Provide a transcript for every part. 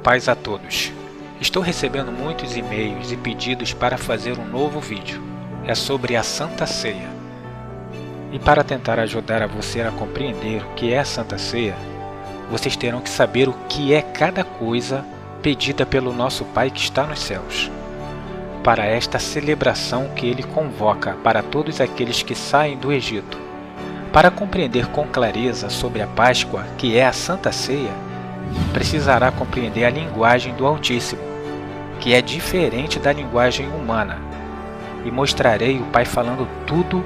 Paz a todos. Estou recebendo muitos e-mails e pedidos para fazer um novo vídeo. É sobre a Santa Ceia. E para tentar ajudar a você a compreender o que é a Santa Ceia, vocês terão que saber o que é cada coisa pedida pelo nosso Pai que está nos céus. Para esta celebração que Ele convoca para todos aqueles que saem do Egito. Para compreender com clareza sobre a Páscoa, que é a Santa Ceia, precisará compreender a linguagem do Altíssimo, que é diferente da linguagem humana, e mostrarei o Pai falando tudo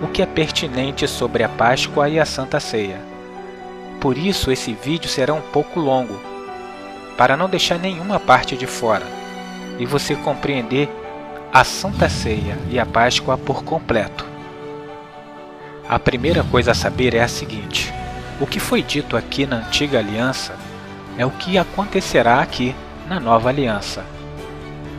o que é pertinente sobre a Páscoa e a Santa Ceia. Por isso esse vídeo será um pouco longo, para não deixar nenhuma parte de fora, e você compreender a Santa Ceia e a Páscoa por completo. A primeira coisa a saber é a seguinte: o que foi dito aqui na Antiga Aliança é o que acontecerá aqui na Nova Aliança.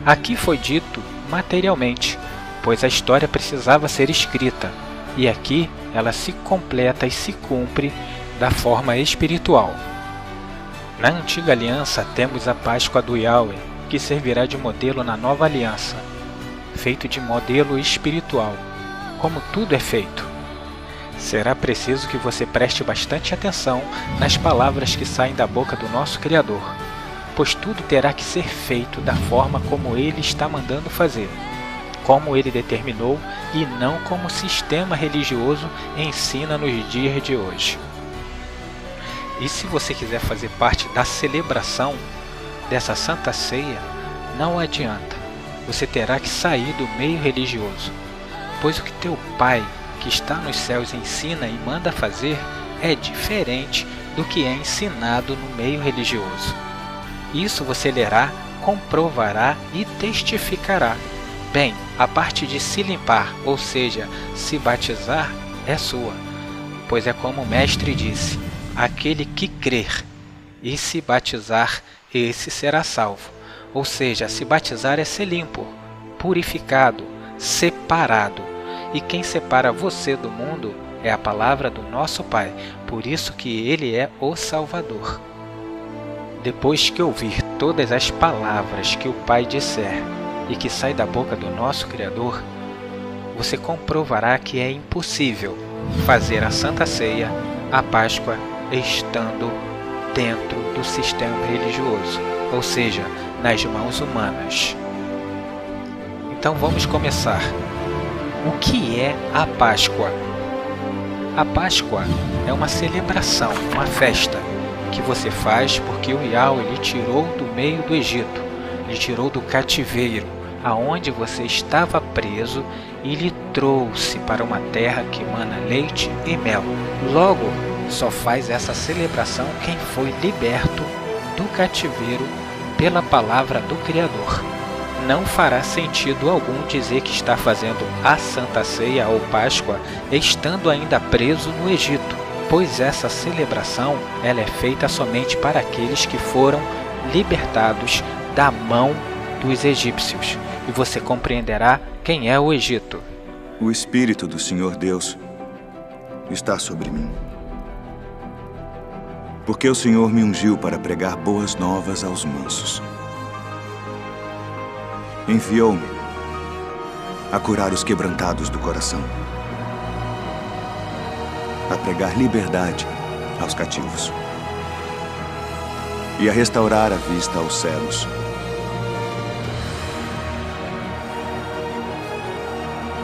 Aqui foi dito materialmente, pois a história precisava ser escrita, e aqui ela se completa e se cumpre da forma espiritual. Na Antiga Aliança temos a Páscoa do Yahweh, que servirá de modelo na Nova Aliança, feito de modelo espiritual, como tudo é feito. Será preciso que você preste bastante atenção nas palavras que saem da boca do nosso Criador, pois tudo terá que ser feito da forma como Ele está mandando fazer, como Ele determinou e não como o sistema religioso ensina nos dias de hoje. E se você quiser fazer parte da celebração dessa Santa Ceia, não adianta, você terá que sair do meio religioso, pois o que teu Pai que está nos céus ensina e manda fazer é diferente do que é ensinado no meio religioso. Isso você lerá, comprovará e testificará. Bem, a parte de se limpar, ou seja, se batizar, é sua, pois é como o mestre disse: aquele que crer e se batizar, esse será salvo. Ou seja, se batizar é ser limpo, purificado, separado. E quem separa você do mundo é a palavra do nosso Pai, por isso que Ele é o Salvador. Depois que ouvir todas as palavras que o Pai disser e que sai da boca do nosso Criador, você comprovará que é impossível fazer a Santa Ceia, a Páscoa, estando dentro do sistema religioso, ou seja, nas mãos humanas. Então vamos começar. O que é a Páscoa? A Páscoa é uma celebração, uma festa, que você faz porque o Yahweh lhe tirou do meio do Egito, lhe tirou do cativeiro, aonde você estava preso, e lhe trouxe para uma terra que emana leite e mel. Logo, só faz essa celebração quem foi liberto do cativeiro pela palavra do Criador. Não fará sentido algum dizer que está fazendo a Santa Ceia ou Páscoa estando ainda preso no Egito, pois essa celebração ela é feita somente para aqueles que foram libertados da mão dos egípcios, e você compreenderá quem é o Egito. O Espírito do Senhor Deus está sobre mim, porque o Senhor me ungiu para pregar boas novas aos mansos. Enviou-me a curar os quebrantados do coração, a pregar liberdade aos cativos e a restaurar a vista aos cegos,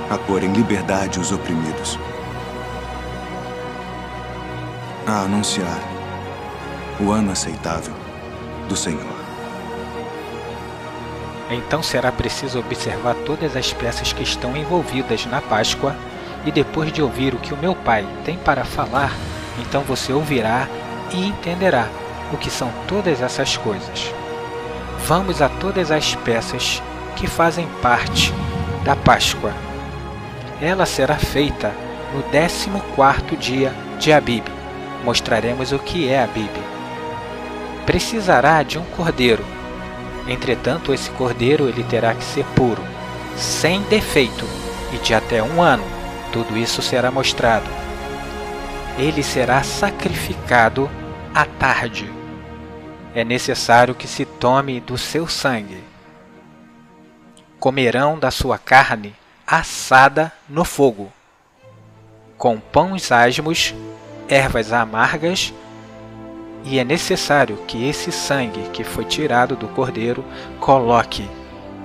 a pôr em liberdade os oprimidos, a anunciar o ano aceitável do Senhor. Então será preciso observar todas as peças que estão envolvidas na Páscoa, e depois de ouvir o que o meu Pai tem para falar, então você ouvirá e entenderá o que são todas essas coisas. Vamos a todas as peças que fazem parte da Páscoa. Ela será feita no 14º dia de Abib. Mostraremos o que é Abib. Precisará de um cordeiro. Entretanto, esse cordeiro ele terá que ser puro, sem defeito, e de até 1 ano. Tudo isso será mostrado. Ele será sacrificado à tarde. é necessário que se tome do seu sangue. Comerão da sua carne assada no fogo, com pães asmos, ervas amargas, e é necessário que esse sangue que foi tirado do cordeiro coloque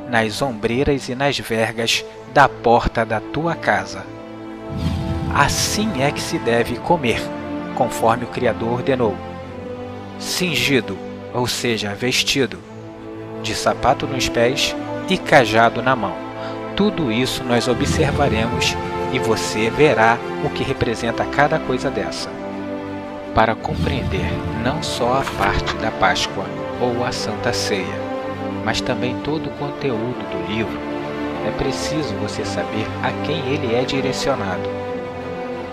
nas ombreiras e nas vergas da porta da tua casa. Assim é que se deve comer, conforme o Criador ordenou. Cingido, ou seja, vestido, de sapato nos pés e cajado na mão. Tudo isso nós observaremos e você verá o que representa cada coisa dessa. Para compreender não só a parte da Páscoa ou a Santa Ceia, mas também todo o conteúdo do livro, é preciso você saber a quem ele é direcionado.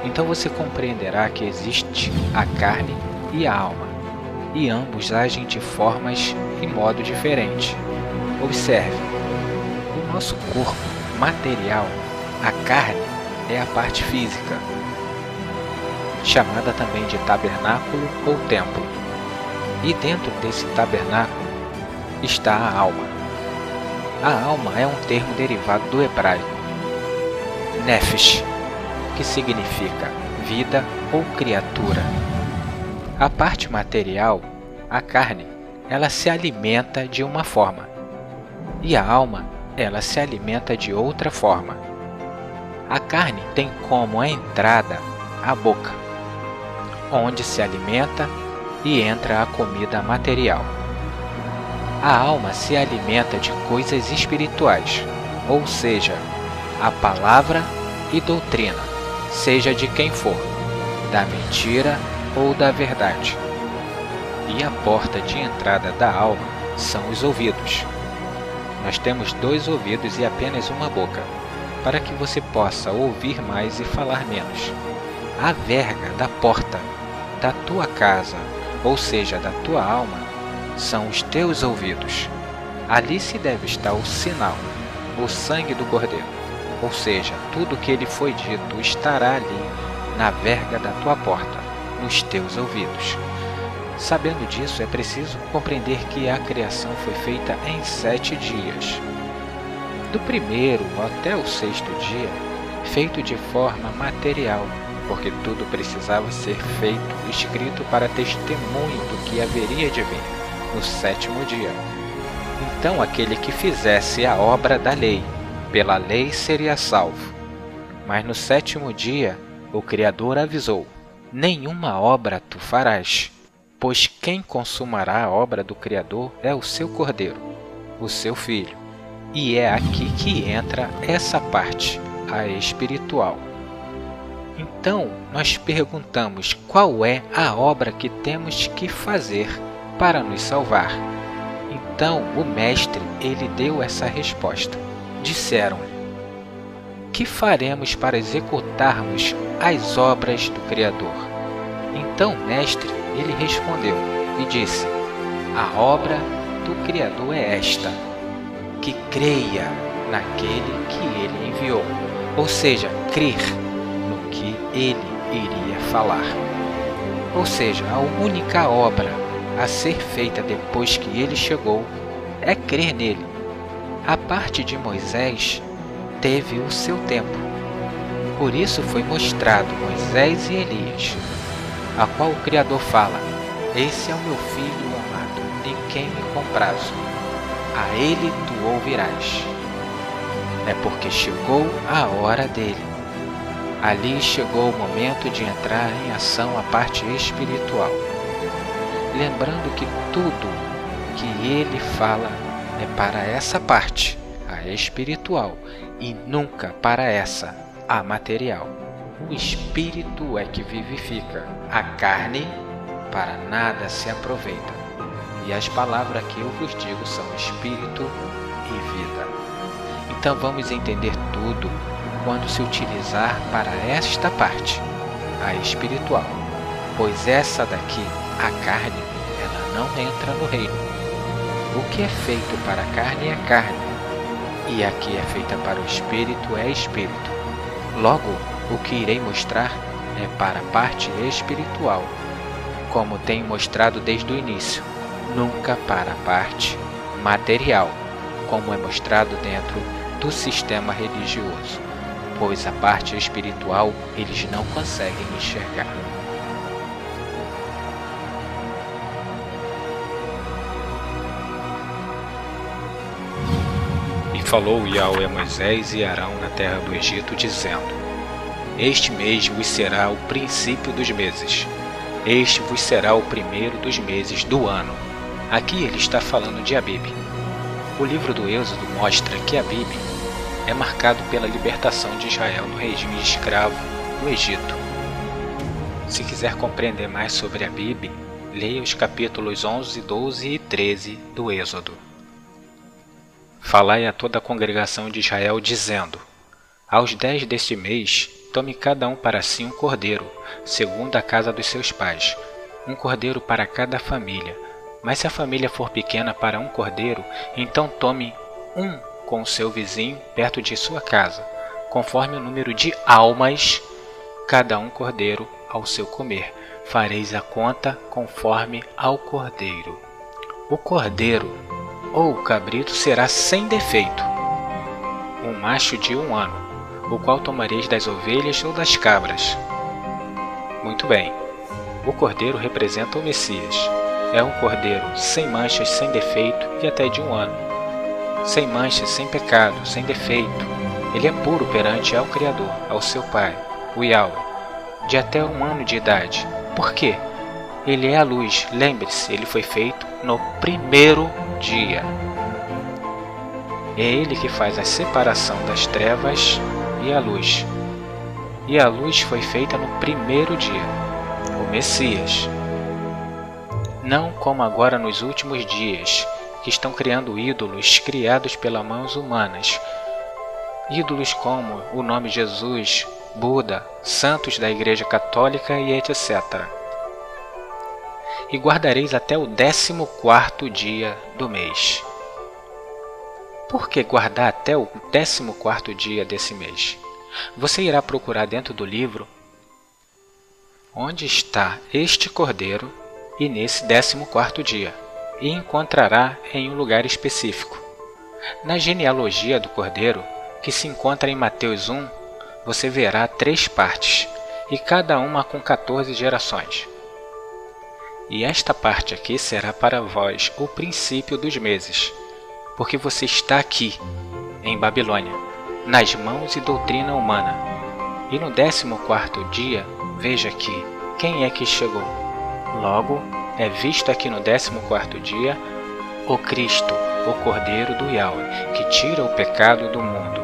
Então você compreenderá que existe a carne e a alma, e ambos agem de formas e modo diferente. Observe, o nosso corpo material, a carne, é a parte física, chamada também de tabernáculo ou templo. E dentro desse tabernáculo está a alma. A alma é um termo derivado do hebraico nefesh, que significa vida ou criatura. A parte material, a carne, ela se alimenta de uma forma, e a alma, ela se alimenta de outra forma. A carne tem como a entrada a boca, onde se alimenta e entra a comida material. A alma se alimenta de coisas espirituais, ou seja, a palavra e doutrina, seja de quem for, da mentira ou da verdade. E a porta de entrada da alma são os ouvidos. Nós temos 2 ouvidos e apenas uma boca, para que você possa ouvir mais e falar menos. A verga da porta da tua casa, ou seja, da tua alma, são os teus ouvidos. Ali se deve estar o sinal, o sangue do Cordeiro, ou seja, tudo que ele foi dito estará ali na verga da tua porta, nos teus ouvidos. Sabendo disso, é preciso compreender que a criação foi feita em 7 dias. Do primeiro até o 6º dia, feito de forma material, porque tudo precisava ser feito, escrito para testemunho do que haveria de vir no 7º dia. Então aquele que fizesse a obra da lei, pela lei seria salvo. Mas no 7º dia, o Criador avisou: nenhuma obra tu farás, pois quem consumará a obra do Criador é o seu Cordeiro, o seu Filho. E é aqui que entra essa parte, a espiritual. Então, nós perguntamos qual é a obra que temos que fazer para nos salvar. Então, o Mestre, ele deu essa resposta. Disseram-lhe: que faremos para executarmos as obras do Criador? Então o Mestre, ele respondeu e disse: a obra do Criador é esta, que creia naquele que ele enviou, ou seja, crer no que ele iria falar. Ou seja, a única obra a ser feita depois que ele chegou é crer nele. A parte de Moisés teve o seu tempo. Por isso foi mostrado Moisés e Elias, a qual o Criador fala: esse é o meu filho amado, em quem me comprazo. A ele tu ouvirás. É porque chegou a hora dele. Ali chegou o momento de entrar em ação a parte espiritual. Lembrando que tudo que ele fala é para essa parte, a espiritual, e nunca para essa, a material. O espírito é que vivifica, a carne para nada se aproveita. E as palavras que eu vos digo são espírito e vida. Então vamos entender tudo quando se utilizar para esta parte, a espiritual. Pois essa daqui, a carne, ela não entra no reino. O que é feito para a carne é carne, e a que é feita para o espírito é espírito. Logo, o que irei mostrar é para a parte espiritual, como tenho mostrado desde o início. nunca para a parte material, como é mostrado dentro do sistema religioso, pois a parte espiritual eles não conseguem enxergar. E falou Yahweh a Moisés e Arão na terra do Egito, dizendo: Este mês vos será o princípio dos meses. Este vos será o primeiro dos meses do ano. Aqui ele está falando de Abib. O livro do Êxodo mostra que Abib é marcado pela libertação de Israel do regime escravo no Egito. Se quiser compreender mais sobre Abib, leia os capítulos 11, 12 e 13 do Êxodo. Falai a toda a congregação de Israel, dizendo: Aos 10 deste mês, tome cada um para si um cordeiro, segundo a casa dos seus pais, um cordeiro para cada família. Mas se a família for pequena para um cordeiro, então tome um com o seu vizinho perto de sua casa, conforme o número de almas, cada um cordeiro ao seu comer. Fareis a conta conforme ao cordeiro. O cordeiro ou o cabrito será sem defeito, um macho de 1 ano, o qual tomareis das ovelhas ou das cabras. Muito bem, o cordeiro representa o Messias. É um cordeiro sem manchas, sem defeito e até de 1 ano. Sem manchas, sem pecado, sem defeito. Ele é puro perante ao Criador, ao seu Pai, o Yahweh, de até 1 ano de idade. Por quê? Ele é a luz. Lembre-se, ele foi feito no primeiro dia. É ele que faz a separação das trevas e a luz. E a luz foi feita no primeiro dia, o Messias. Não como agora nos últimos dias, que estão criando ídolos criados pelas mãos humanas. Ídolos como o nome Jesus, Buda, santos da Igreja Católica e etc. E guardareis até o 14º dia do mês. Por que guardar até o 14º dia desse mês? Você irá procurar dentro do livro onde está este cordeiro e nesse 14º dia, e encontrará em um lugar específico. Na genealogia do cordeiro, que se encontra em Mateus 1, você verá 3 partes, e cada uma com 14 gerações. E esta parte aqui será para vós o princípio dos meses, porque você está aqui, em Babilônia, nas mãos e doutrina humana. E no 14º dia, veja aqui, quem é que chegou? Logo, é visto aqui no 14º dia, o Cristo, o Cordeiro do Yahweh, que tira o pecado do mundo.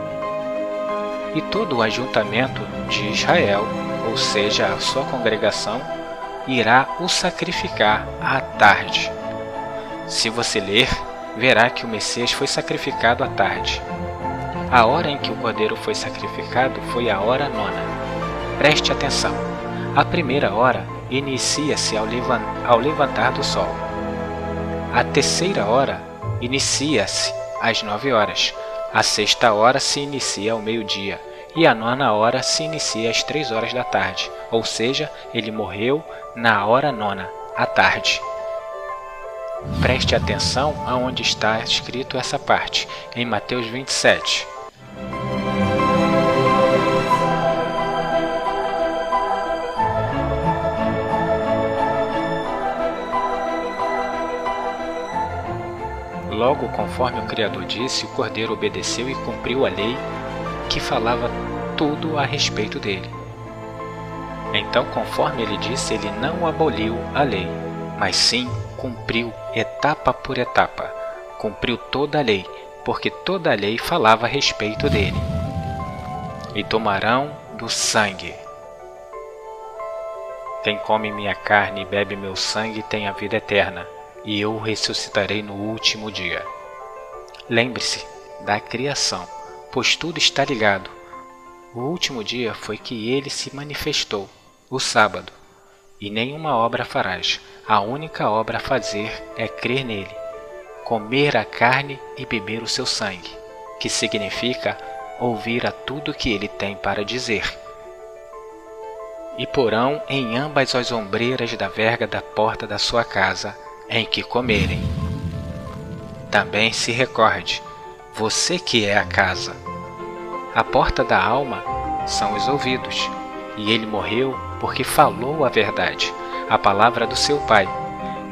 E todo o ajuntamento de Israel, ou seja, a sua congregação, irá o sacrificar à tarde. Se você ler, verá que o Messias foi sacrificado à tarde. A hora em que o cordeiro foi sacrificado foi a hora 9. Preste atenção. A primeira hora inicia-se ao levantar do sol. A terceira hora inicia-se às 9 horas. A sexta hora se inicia ao meio-dia. E a 9ª hora se inicia às 3 horas da tarde. Ou seja, ele morreu na hora 9, à tarde. Preste atenção aonde está escrito essa parte, em Mateus 27. Logo, conforme o Criador disse, o Cordeiro obedeceu e cumpriu a lei que falava tudo a respeito dele. Então, conforme ele disse, ele não aboliu a lei, mas sim cumpriu etapa por etapa. Cumpriu toda a lei, porque toda a lei falava a respeito dele. E tomarão do sangue. Quem come minha carne e bebe meu sangue tem a vida eterna, e eu o ressuscitarei no último dia. Lembre-se da criação, pois tudo está ligado. O último dia foi que ele se manifestou, o sábado, e nenhuma obra farás. A única obra a fazer é crer nele, comer a carne e beber o seu sangue, que significa ouvir a tudo que ele tem para dizer. E porão em ambas as ombreiras da verga da porta da sua casa em que comerem. Também se recorde, você que é a casa. A porta da alma são os ouvidos, e ele morreu porque falou a verdade, a palavra do seu Pai.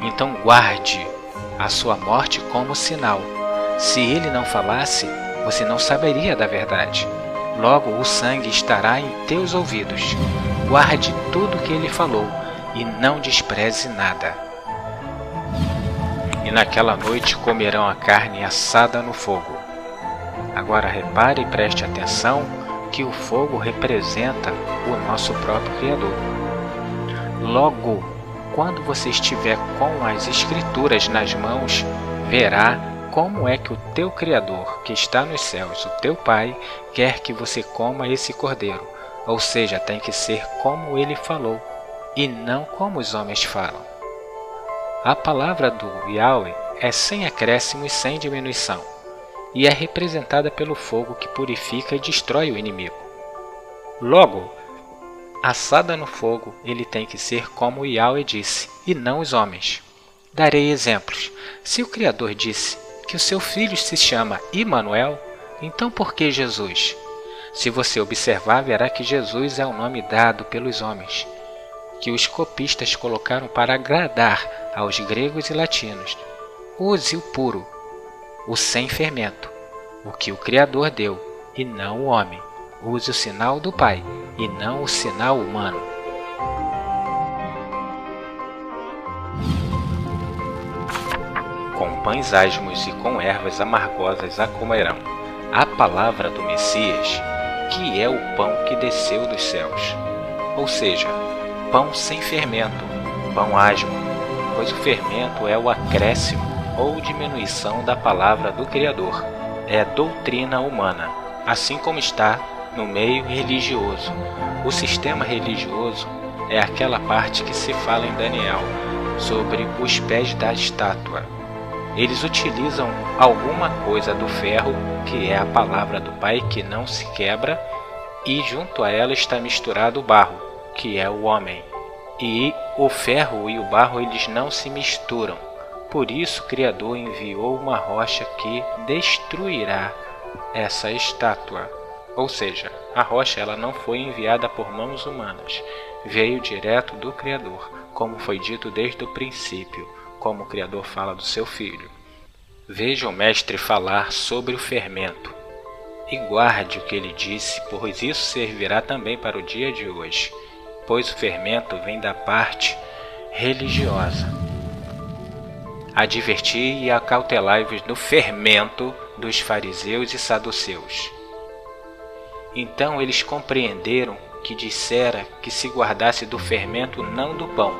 Então guarde a sua morte como sinal. Se ele não falasse, você não saberia da verdade. Logo o sangue estará em teus ouvidos. Guarde tudo que ele falou e não despreze nada. E naquela noite comerão a carne assada no fogo. Agora repare e preste atenção que o fogo representa o nosso próprio Criador. Logo, quando você estiver com as Escrituras nas mãos, verá como é que o teu Criador, que está nos céus, o teu Pai, quer que você coma esse cordeiro. Ou seja, tem que ser como ele falou, e não como os homens falam. A palavra do Yahweh é sem acréscimo e sem diminuição, e é representada pelo fogo que purifica e destrói o inimigo. Logo, assada no fogo, ele tem que ser como o Yahweh disse, e não os homens. Darei exemplos. Se o Criador disse que o seu filho se chama Imanuel, então por que Jesus? Se você observar, verá que Jesus é o nome dado pelos homens, que os copistas colocaram para agradar aos gregos e latinos. Use o puro, o sem fermento, o que o Criador deu, e não o homem. Use o sinal do Pai, e não o sinal humano. Com pães asmos e com ervas amargosas a comerão a palavra do Messias, que é o pão que desceu dos céus. Ou seja, pão sem fermento, pão asmo, pois o fermento é o acréscimo ou diminuição da palavra do Criador. É doutrina humana, assim como está no meio religioso. O sistema religioso é aquela parte que se fala em Daniel, sobre os pés da estátua. Eles utilizam alguma coisa do ferro, que é a palavra do Pai que não se quebra, e junto a ela está misturado o barro, que é o homem. E o ferro e o barro eles não se misturam. Por isso o Criador enviou uma rocha que destruirá essa estátua. Ou seja, a rocha ela não foi enviada por mãos humanas, veio direto do Criador, como foi dito desde o princípio, como o Criador fala do seu Filho. Veja o Mestre falar sobre o fermento, e guarde o que ele disse, pois isso servirá também para o dia de hoje, pois o fermento vem da parte religiosa. Adverti e acautelai-vos no fermento dos fariseus e saduceus. Então eles compreenderam que dissera que se guardasse do fermento não do pão,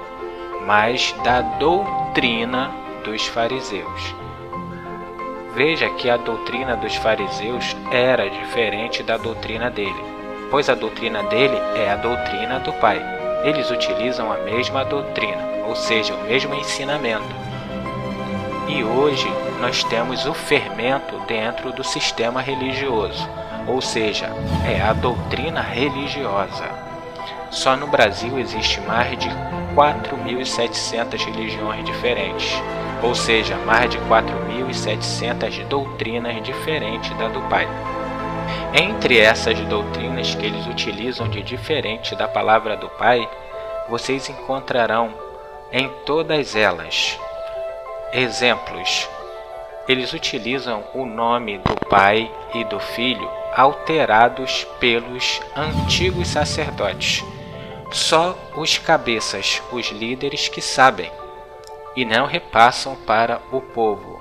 mas da doutrina dos fariseus. Veja que a doutrina dos fariseus era diferente da doutrina dele, pois a doutrina dele é a doutrina do Pai. Eles utilizam a mesma doutrina, ou seja, o mesmo ensinamento. E hoje nós temos o fermento dentro do sistema religioso, ou seja, é a doutrina religiosa. Só no Brasil existe mais de 4.700 religiões diferentes, ou seja, mais de 4.700 doutrinas diferentes da do Pai. Entre essas doutrinas que eles utilizam de diferente da palavra do Pai, vocês encontrarão em todas elas exemplos. Eles utilizam o nome do Pai e do Filho alterados pelos antigos sacerdotes. Só os cabeças, os líderes que sabem, e não repassam para o povo.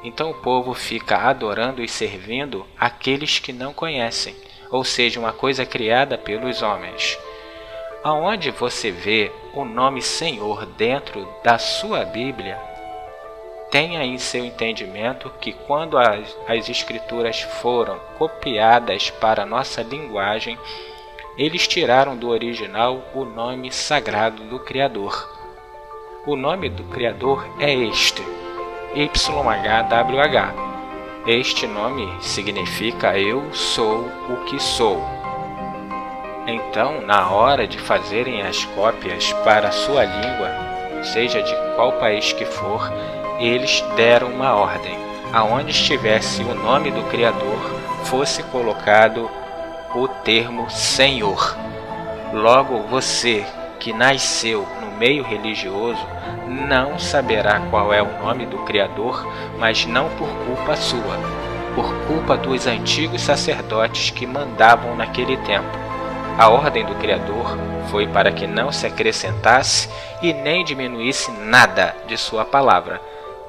Então o povo fica adorando e servindo aqueles que não conhecem, ou seja, uma coisa criada pelos homens. Aonde você vê o nome Senhor dentro da sua Bíblia, tenha em seu entendimento que quando as escrituras foram copiadas para a nossa linguagem, eles tiraram do original o nome sagrado do Criador. O nome do Criador é este, YHWH. Este nome significa Eu sou o que sou. Então, na hora de fazerem as cópias para a sua língua, seja de qual país que for, eles deram uma ordem: aonde estivesse o nome do Criador, fosse colocado o termo Senhor. Logo, você que nasceu no meio religioso não saberá qual é o nome do Criador, mas não por culpa sua, por culpa dos antigos sacerdotes que mandavam naquele tempo. A ordem do Criador foi para que não se acrescentasse e nem diminuísse nada de sua palavra.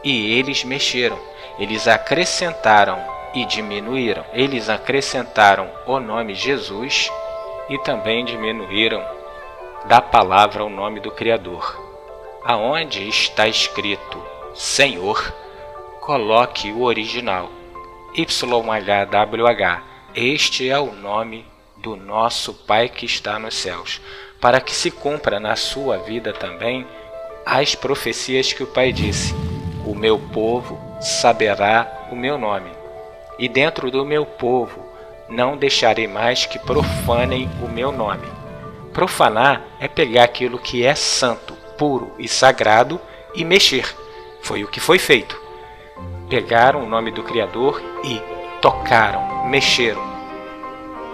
E eles mexeram, eles acrescentaram e diminuíram. Eles acrescentaram o nome Jesus e também diminuíram da palavra o nome do Criador. Aonde está escrito Senhor, coloque o original, YHWH. Este é o nome do nosso Pai que está nos céus, para que se cumpra na sua vida também as profecias que o Pai disse: o meu povo saberá o meu nome, e dentro do meu povo não deixarei mais que profanem o meu nome. Profanar é pegar aquilo que é santo, puro e sagrado e mexer. Foi o que foi feito. Pegaram o nome do Criador e tocaram, mexeram.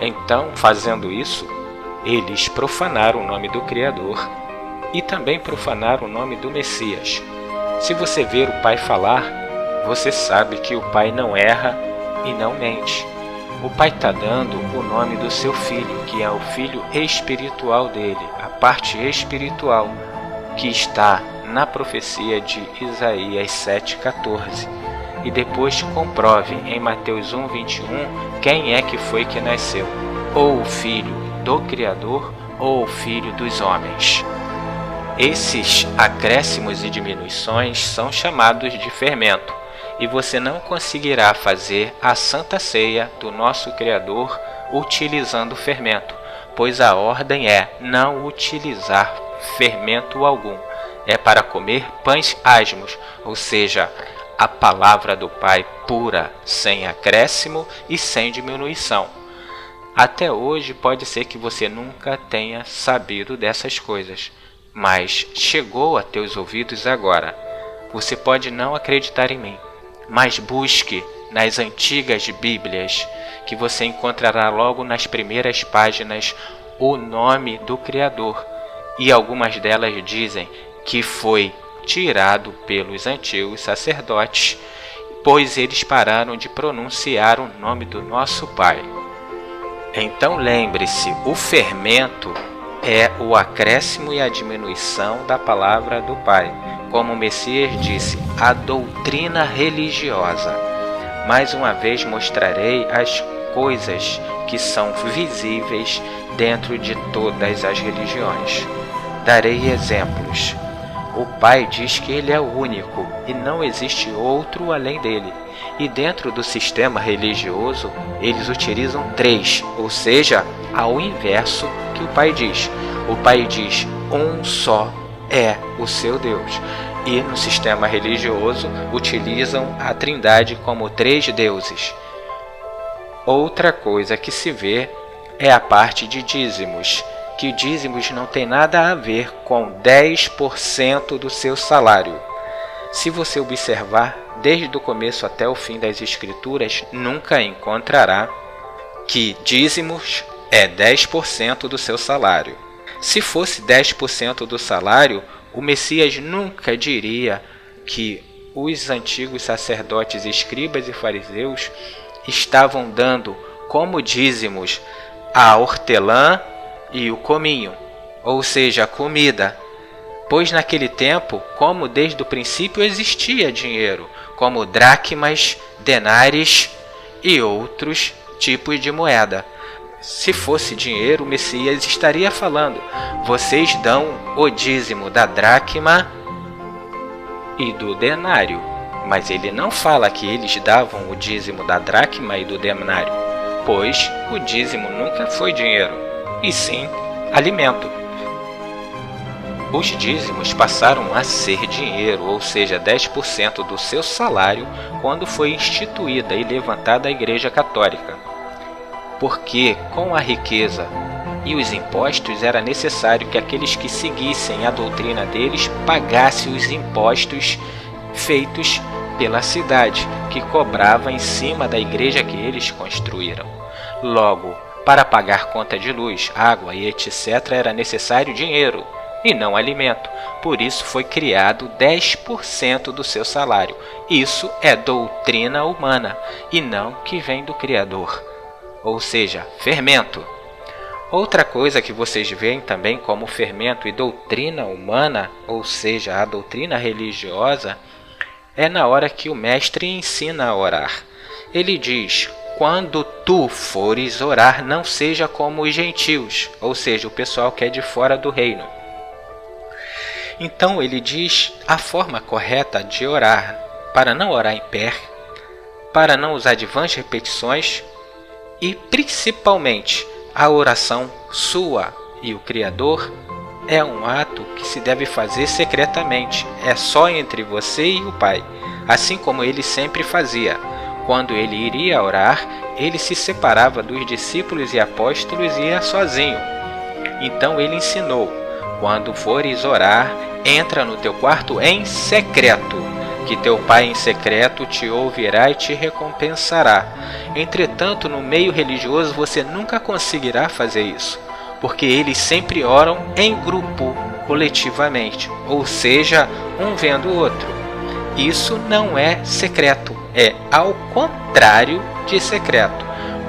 Então, fazendo isso, eles profanaram o nome do Criador e também profanaram o nome do Messias. Se você ver o Pai falar, você sabe que o Pai não erra e não mente. O Pai está dando o nome do seu filho, que é o filho espiritual dele, a parte espiritual, que está na profecia de Isaías 7,14. E depois comprove em Mateus 1,21 quem é que foi que nasceu, ou o filho do Criador ou o filho dos homens. Esses acréscimos e diminuições são chamados de fermento, e você não conseguirá fazer a Santa Ceia do nosso Criador utilizando fermento, pois a ordem é não utilizar fermento algum. É para comer pães asmos, ou seja, a palavra do Pai pura, sem acréscimo e sem diminuição. Até hoje pode ser que você nunca tenha sabido dessas coisas, mas chegou a teus ouvidos agora. Você pode não acreditar em mim, mas busque nas antigas Bíblias, que você encontrará logo nas primeiras páginas o nome do Criador, e algumas delas dizem que foi tirado pelos antigos sacerdotes, pois eles pararam de pronunciar o nome do nosso Pai. Então lembre-se, o fermento é o acréscimo e a diminuição da palavra do Pai. Como o Messias disse, a doutrina religiosa. Mais uma vez mostrarei as coisas que são visíveis dentro de todas as religiões. Darei exemplos. O Pai diz que Ele é o único e não existe outro além dele. E dentro do sistema religioso, eles utilizam 3, ou seja, ao inverso que o Pai diz. O Pai diz: um só é o seu Deus. E no sistema religioso, utilizam a Trindade como 3 deuses. Outra coisa que se vê é a parte de dízimos, que dízimos não tem nada a ver com 10% do seu salário. Se você observar, desde o começo até o fim das Escrituras, nunca encontrará que dízimos é 10% do seu salário. Se fosse 10% do salário, o Messias nunca diria que os antigos sacerdotes, escribas e fariseus estavam dando como dízimos a hortelã e o cominho, ou seja, a comida. Pois naquele tempo, como desde o princípio existia dinheiro, como dracmas, denares e outros tipos de moeda. Se fosse dinheiro, o Messias estaria falando: vocês dão o dízimo da dracma e do denário. Mas ele não fala que eles davam o dízimo da dracma e do denário, pois o dízimo nunca foi dinheiro, e sim alimento. Os dízimos passaram a ser dinheiro, ou seja, 10% do seu salário, quando foi instituída e levantada a Igreja Católica. Porque com a riqueza E os impostos era necessário que aqueles que seguissem a doutrina deles pagassem os impostos feitos pela cidade, que cobrava em cima da igreja que eles construíram. Logo, para pagar conta de luz, água e etc. era necessário dinheiro e não alimento. Por isso foi criado 10% do seu salário. Isso é doutrina humana e não que vem do Criador, ou seja, fermento. Outra coisa que vocês veem também como fermento e doutrina humana, ou seja, a doutrina religiosa, é na hora que o mestre ensina a orar. Ele diz: quando tu fores orar, não seja como os gentios, ou seja, o pessoal que é de fora do reino. Então ele diz a forma correta de orar, para não orar em pé, para não usar de vãs repetições e principalmente a oração sua e o Criador é um ato que se deve fazer secretamente, é só entre você e o Pai, assim como ele sempre fazia. Quando ele iria orar, ele se separava dos discípulos e apóstolos e ia sozinho. Então ele ensinou: quando fores orar, entra no teu quarto em secreto, que teu Pai em secreto te ouvirá e te recompensará. Entretanto, no meio religioso você nunca conseguirá fazer isso, porque eles sempre oram em grupo, coletivamente, ou seja, um vendo o outro. Isso não é secreto, é ao contrário de secreto,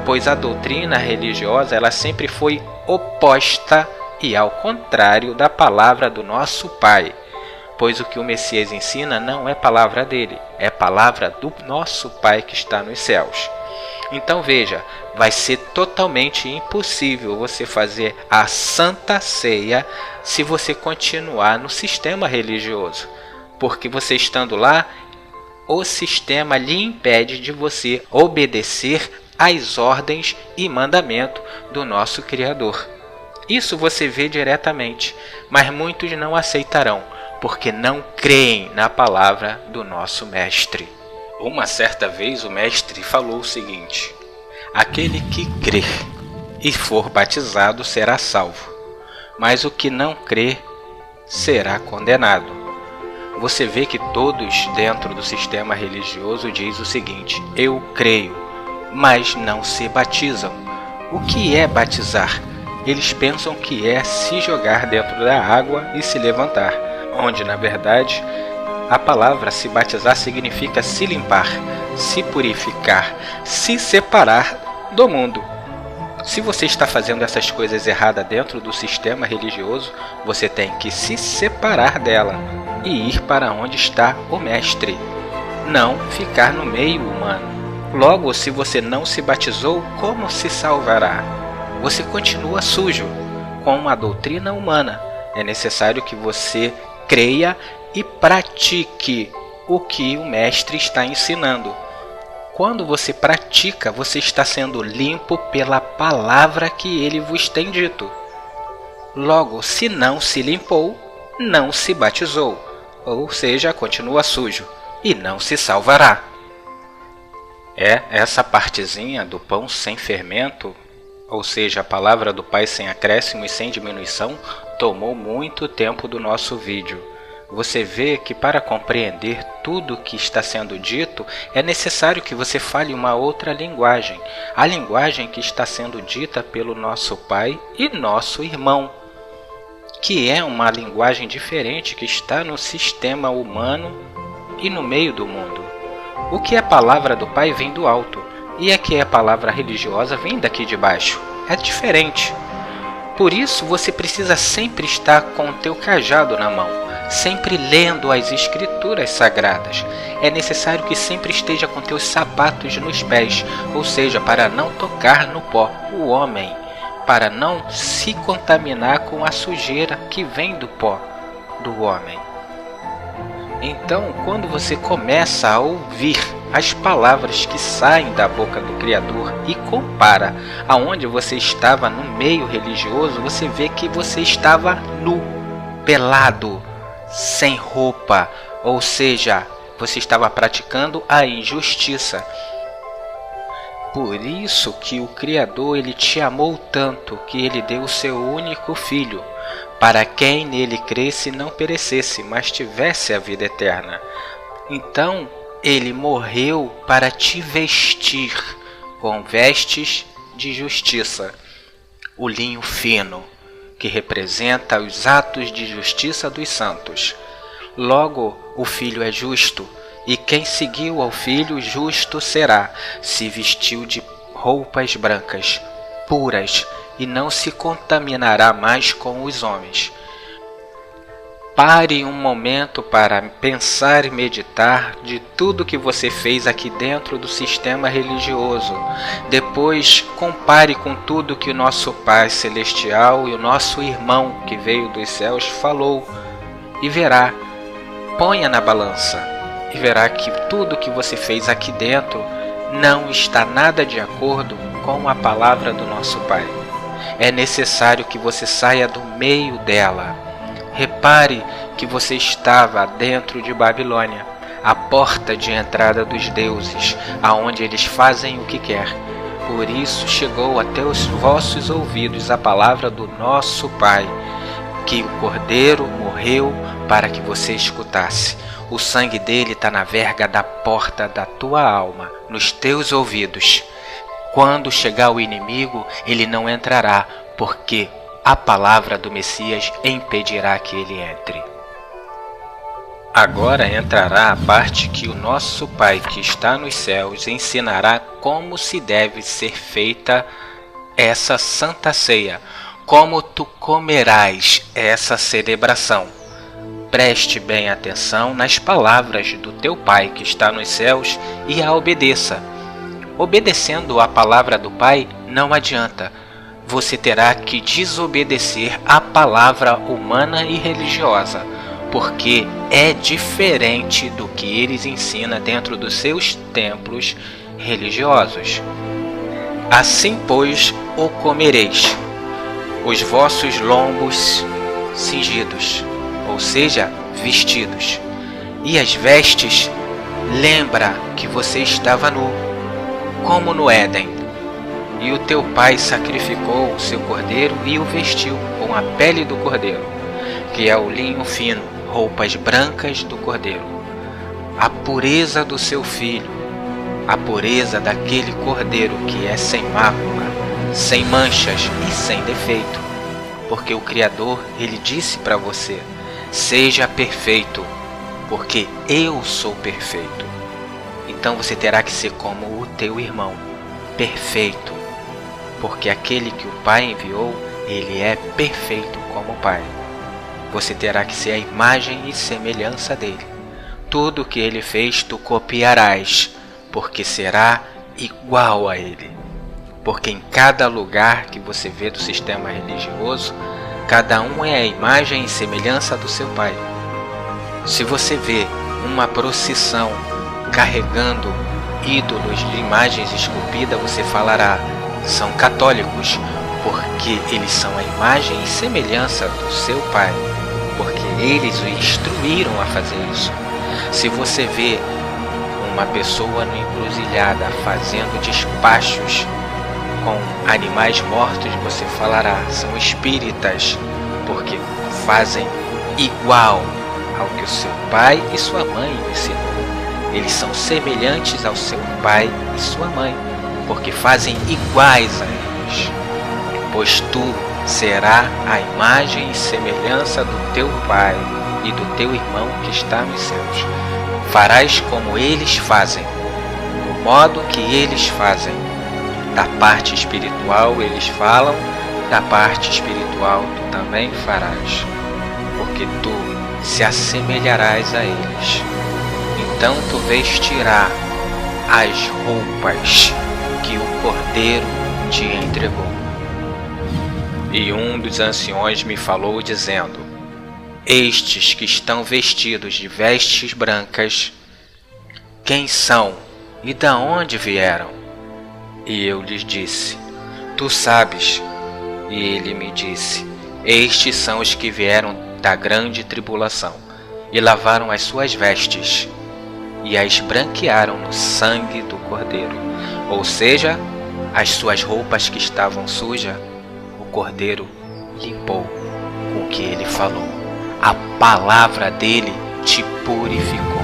pois a doutrina religiosa ela sempre foi oposta e ao contrário da palavra do nosso Pai, pois o que o Messias ensina não é palavra dele, é palavra do nosso Pai que está nos céus. Então veja, vai ser totalmente impossível você fazer a Santa Ceia se você continuar no sistema religioso, porque você estando lá, o sistema lhe impede de você obedecer às ordens e mandamento do nosso Criador. Isso você vê diretamente, mas muitos não aceitarão, porque não creem na palavra do nosso Mestre. Uma certa vez o Mestre falou o seguinte: aquele que crer e for batizado será salvo, mas o que não crer será condenado. Você vê que todos dentro do sistema religioso diz o seguinte: eu creio, mas não se batizam. O que é batizar? Eles pensam que é se jogar dentro da água e se levantar, onde na verdade a palavra se batizar significa se limpar, se purificar, se separar do mundo. Se você está fazendo essas coisas erradas dentro do sistema religioso, você tem que se separar dela e ir para onde está o Mestre, não ficar no meio humano. Logo, se você não se batizou, como se salvará? Você continua sujo com a doutrina humana. É necessário que você creia e pratique o que o Mestre está ensinando. Quando você pratica, você está sendo limpo pela palavra que ele vos tem dito. Logo, se não se limpou, não se batizou, ou seja, continua sujo e não se salvará. Essa partezinha do pão sem fermento, ou seja, a palavra do Pai sem acréscimo e sem diminuição, tomou muito tempo do nosso vídeo. Você vê que para compreender tudo o que está sendo dito, é necessário que você fale uma outra linguagem, a linguagem que está sendo dita pelo nosso Pai e nosso irmão, que é uma linguagem diferente que está no sistema humano e no meio do mundo. O que é palavra do Pai vem do alto, e a que é palavra religiosa vem daqui de baixo. É diferente. Por isso você precisa sempre estar com o teu cajado na mão, sempre lendo as escrituras sagradas. É necessário que sempre esteja com teus sapatos nos pés, ou seja, para não tocar no pó, o homem, para não se contaminar com a sujeira que vem do pó do homem. Então, quando você começa a ouvir as palavras que saem da boca do Criador e compara aonde você estava no meio religioso, você vê que você estava nu, pelado, sem roupa, ou seja, você estava praticando a injustiça. Por isso que o Criador ele te amou tanto que ele deu o seu único filho, para quem nele cresce não perecesse, mas tivesse a vida eterna. Então ele morreu para te vestir com vestes de justiça, o linho fino, que representa os atos de justiça dos santos. Logo, o Filho é justo, e quem seguiu ao Filho justo será, se vestiu de roupas brancas, puras, e não se contaminará mais com os homens. Pare um momento para pensar e meditar de tudo que você fez aqui dentro do sistema religioso. Depois, compare com tudo que o nosso Pai Celestial e o nosso irmão que veio dos céus falou, e verá. Ponha na balança e verá que tudo que você fez aqui dentro não está nada de acordo com a palavra do nosso Pai. É necessário que você saia do meio dela. Repare que você estava dentro de Babilônia, a porta de entrada dos deuses, aonde eles fazem o que quer. Por isso chegou até os vossos ouvidos a palavra do nosso Pai, que o Cordeiro morreu para que você escutasse. O sangue dele está na verga da porta da tua alma, nos teus ouvidos. Quando chegar o inimigo, ele não entrará, porque a palavra do Messias impedirá que ele entre. Agora entrará a parte que o nosso Pai que está nos céus ensinará como se deve ser feita essa Santa Ceia, como tu comerás essa celebração. Preste bem atenção nas palavras do teu Pai que está nos céus e a obedeça. Obedecendo a palavra do Pai não adianta. Você terá que desobedecer a palavra humana e religiosa, porque é diferente do que eles ensinam dentro dos seus templos religiosos. Assim, pois, o comereis, os vossos lombos cingidos, ou seja, vestidos, e as vestes, lembra que você estava nu, como no Éden, e o teu pai sacrificou o seu cordeiro e o vestiu com a pele do cordeiro, que é o linho fino, roupas brancas do cordeiro, a pureza do seu filho, a pureza daquele cordeiro que é sem mácula, sem manchas e sem defeito, porque o Criador, ele disse para você: seja perfeito, porque eu sou perfeito. Então você terá que ser como o teu irmão, perfeito, porque aquele que o Pai enviou, ele é perfeito como o Pai. Você terá que ser a imagem e semelhança dele. Tudo o que ele fez tu copiarás, porque será igual a ele. Porque em cada lugar que você vê do sistema religioso, cada um é a imagem e semelhança do seu Pai. Se você vê uma procissão carregando ídolos de imagens esculpidas, você falará: são católicos, porque eles são a imagem e semelhança do seu Pai, porque eles o instruíram a fazer isso. Se você vê uma pessoa no encruzilhada fazendo despachos com animais mortos, você falará: são espíritas, porque fazem igual ao que o seu pai e sua mãe ensinou. Eles são semelhantes ao seu pai e sua mãe, porque fazem iguais a eles. Pois tu será a imagem e semelhança do teu pai e do teu irmão que está nos céus. Farás como eles fazem, do modo que eles fazem. Da parte espiritual eles falam, da parte espiritual tu também farás, porque tu se assemelharás a eles. Então tu vestirás as roupas que o Cordeiro te entregou. E um dos anciões me falou dizendo: estes que estão vestidos de vestes brancas, quem são e da onde vieram? E eu lhes disse: tu sabes. E ele me disse: estes são os que vieram da grande tribulação e lavaram as suas vestes, e a esbranquearam no sangue do Cordeiro. Ou seja, as suas roupas que estavam sujas, o Cordeiro limpou com o que ele falou. A palavra dele te purificou.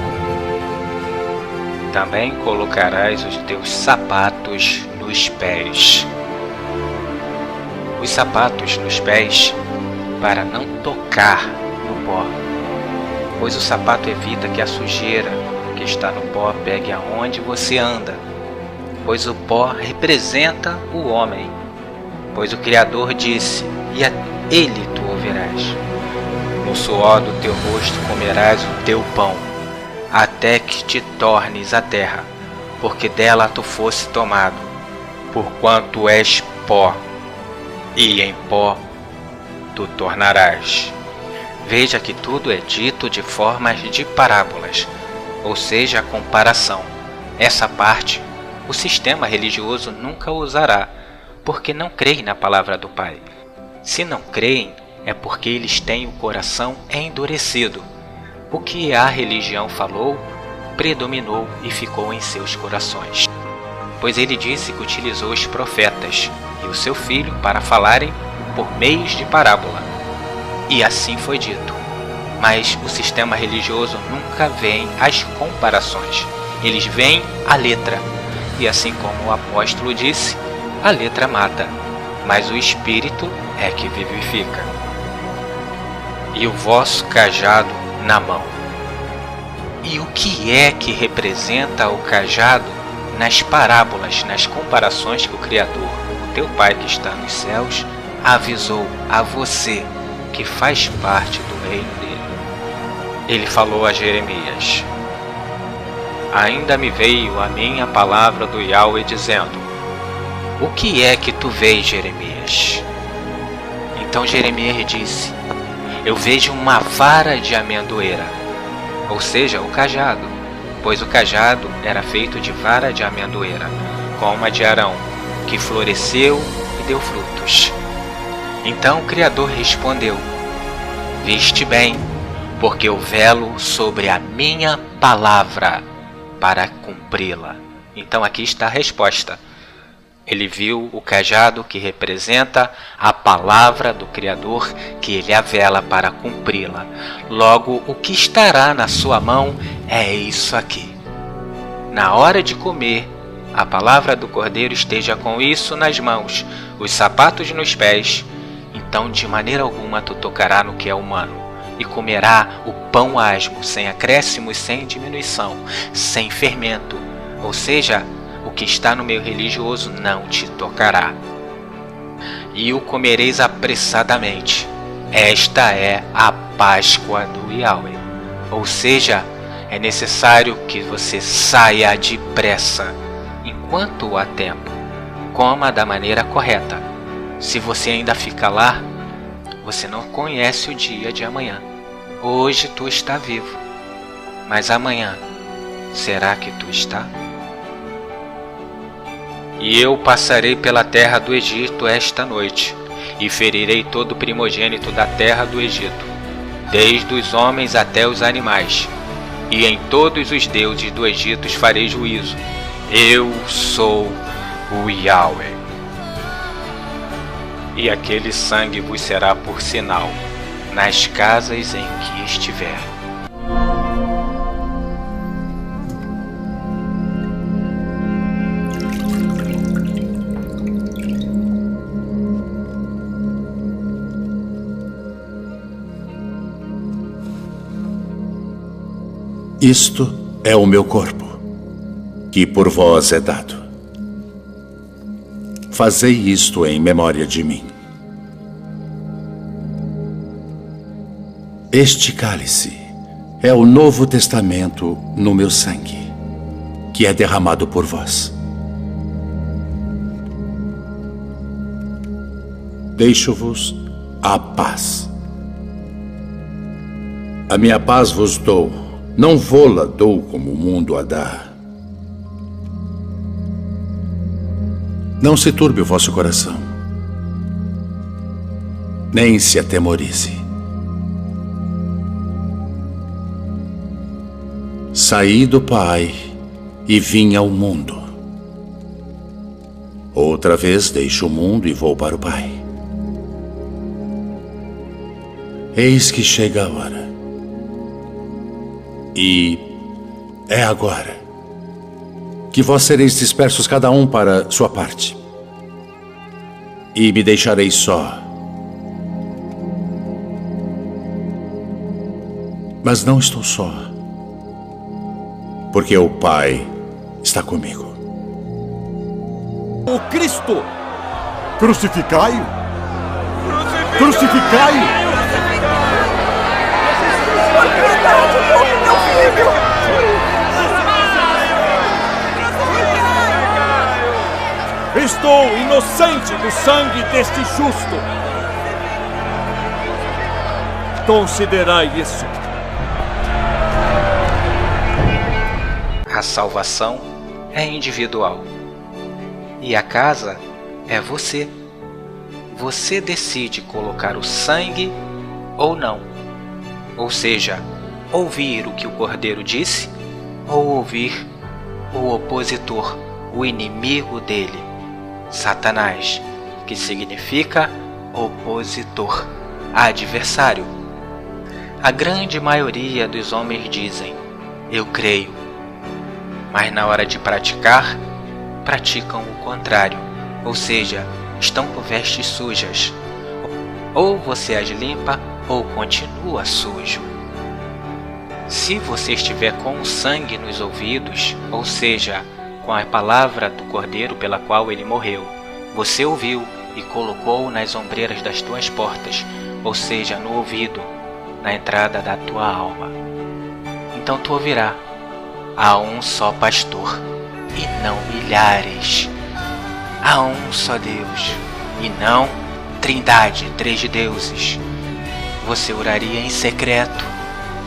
Também colocarás os teus sapatos nos pés. Os sapatos nos pés para não tocar no pó, pois o sapato evita que a sujeira que está no pó pegue aonde você anda, pois o pó representa o homem. Pois o Criador disse, e a ele tu ouvirás. No suor do teu rosto comerás o teu pão, até que te tornes a terra, porque dela tu fosse tomado, porquanto és pó, e em pó tu tornarás. Veja que tudo é dito de formas de parábolas, ou seja, comparação. Essa parte o sistema religioso nunca usará, porque não creem na palavra do Pai. Se não creem, é porque eles têm o coração endurecido. O que a religião falou, predominou e ficou em seus corações. Pois ele disse que utilizou os profetas e o seu filho para falarem por meios de parábola. E assim foi dito. Mas o sistema religioso nunca vê as comparações. Eles veem a letra. E assim como o apóstolo disse, a letra mata, mas o Espírito é que vivifica. E o vosso cajado na mão. E o que é que representa o cajado nas parábolas, nas comparações que o Criador, o teu Pai que está nos céus, avisou a você que faz parte do reino dele? Ele falou a Jeremias: ainda me veio a minha palavra do Yahweh dizendo: o que é que tu vês, Jeremias? Então Jeremias disse: eu vejo uma vara de amendoeira, ou seja, o cajado, pois o cajado era feito de vara de amendoeira, como a de Arão, que floresceu e deu frutos. Então o Criador respondeu: viste bem, porque eu velo sobre a minha palavra para cumpri-la. Então aqui está a resposta. Ele viu o cajado que representa a palavra do Criador, que ele a vela para cumpri-la. Logo, o que estará na sua mão é isso aqui. Na hora de comer, a palavra do Cordeiro esteja com isso nas mãos, os sapatos nos pés. Então de maneira alguma tu tocará no que é humano, e comerá o pão asmo, sem acréscimo e sem diminuição, sem fermento, ou seja, o que está no meio religioso não te tocará. E o comereis apressadamente. Esta é a Páscoa do Yahweh. Ou seja, é necessário que você saia depressa, enquanto há tempo. Coma da maneira correta. Se você ainda fica lá, você não conhece o dia de amanhã. Hoje tu está vivo, mas amanhã, será que tu está? E eu passarei pela terra do Egito esta noite, e ferirei todo o primogênito da terra do Egito, desde os homens até os animais, e em todos os deuses do Egito farei juízo. Eu sou o Yahweh. E aquele sangue vos será por sinal nas casas em que estiver. Isto é o meu corpo, que por vós é dado. Fazei isto em memória de mim. Este cálice é o Novo Testamento no meu sangue, que é derramado por vós. Deixo-vos a paz. A minha paz vos dou. Não vô-la dou como o mundo a dá. Não se turbe o vosso coração, nem se atemorize. Saí do Pai e vim ao mundo. Outra vez deixo o mundo e vou para o Pai. Eis que chega a hora. E é agora que vós sereis dispersos cada um para sua parte. E me deixareis só. Mas não estou só, porque o Pai está comigo. O Cristo! Crucificai-o! Crucificai-o! Estou inocente do sangue deste justo. Considerai isso. A salvação é individual. E a casa é você. Você decide colocar o sangue ou não. Ou seja, ouvir o que o Cordeiro disse ou ouvir o opositor, o inimigo dele, Satanás, que significa opositor, adversário. A grande maioria dos homens dizem, eu creio, mas na hora de praticar, praticam o contrário, ou seja, estão com vestes sujas. Ou você as limpa ou continua sujo. Se você estiver com o sangue nos ouvidos, ou seja, com a palavra do Cordeiro pela qual ele morreu, você ouviu e colocou nas ombreiras das tuas portas, ou seja, no ouvido, na entrada da tua alma. Então tu ouvirá, há um só pastor, e não milhares. Há um só Deus, e não trindade, 3 deuses. Você oraria em secreto,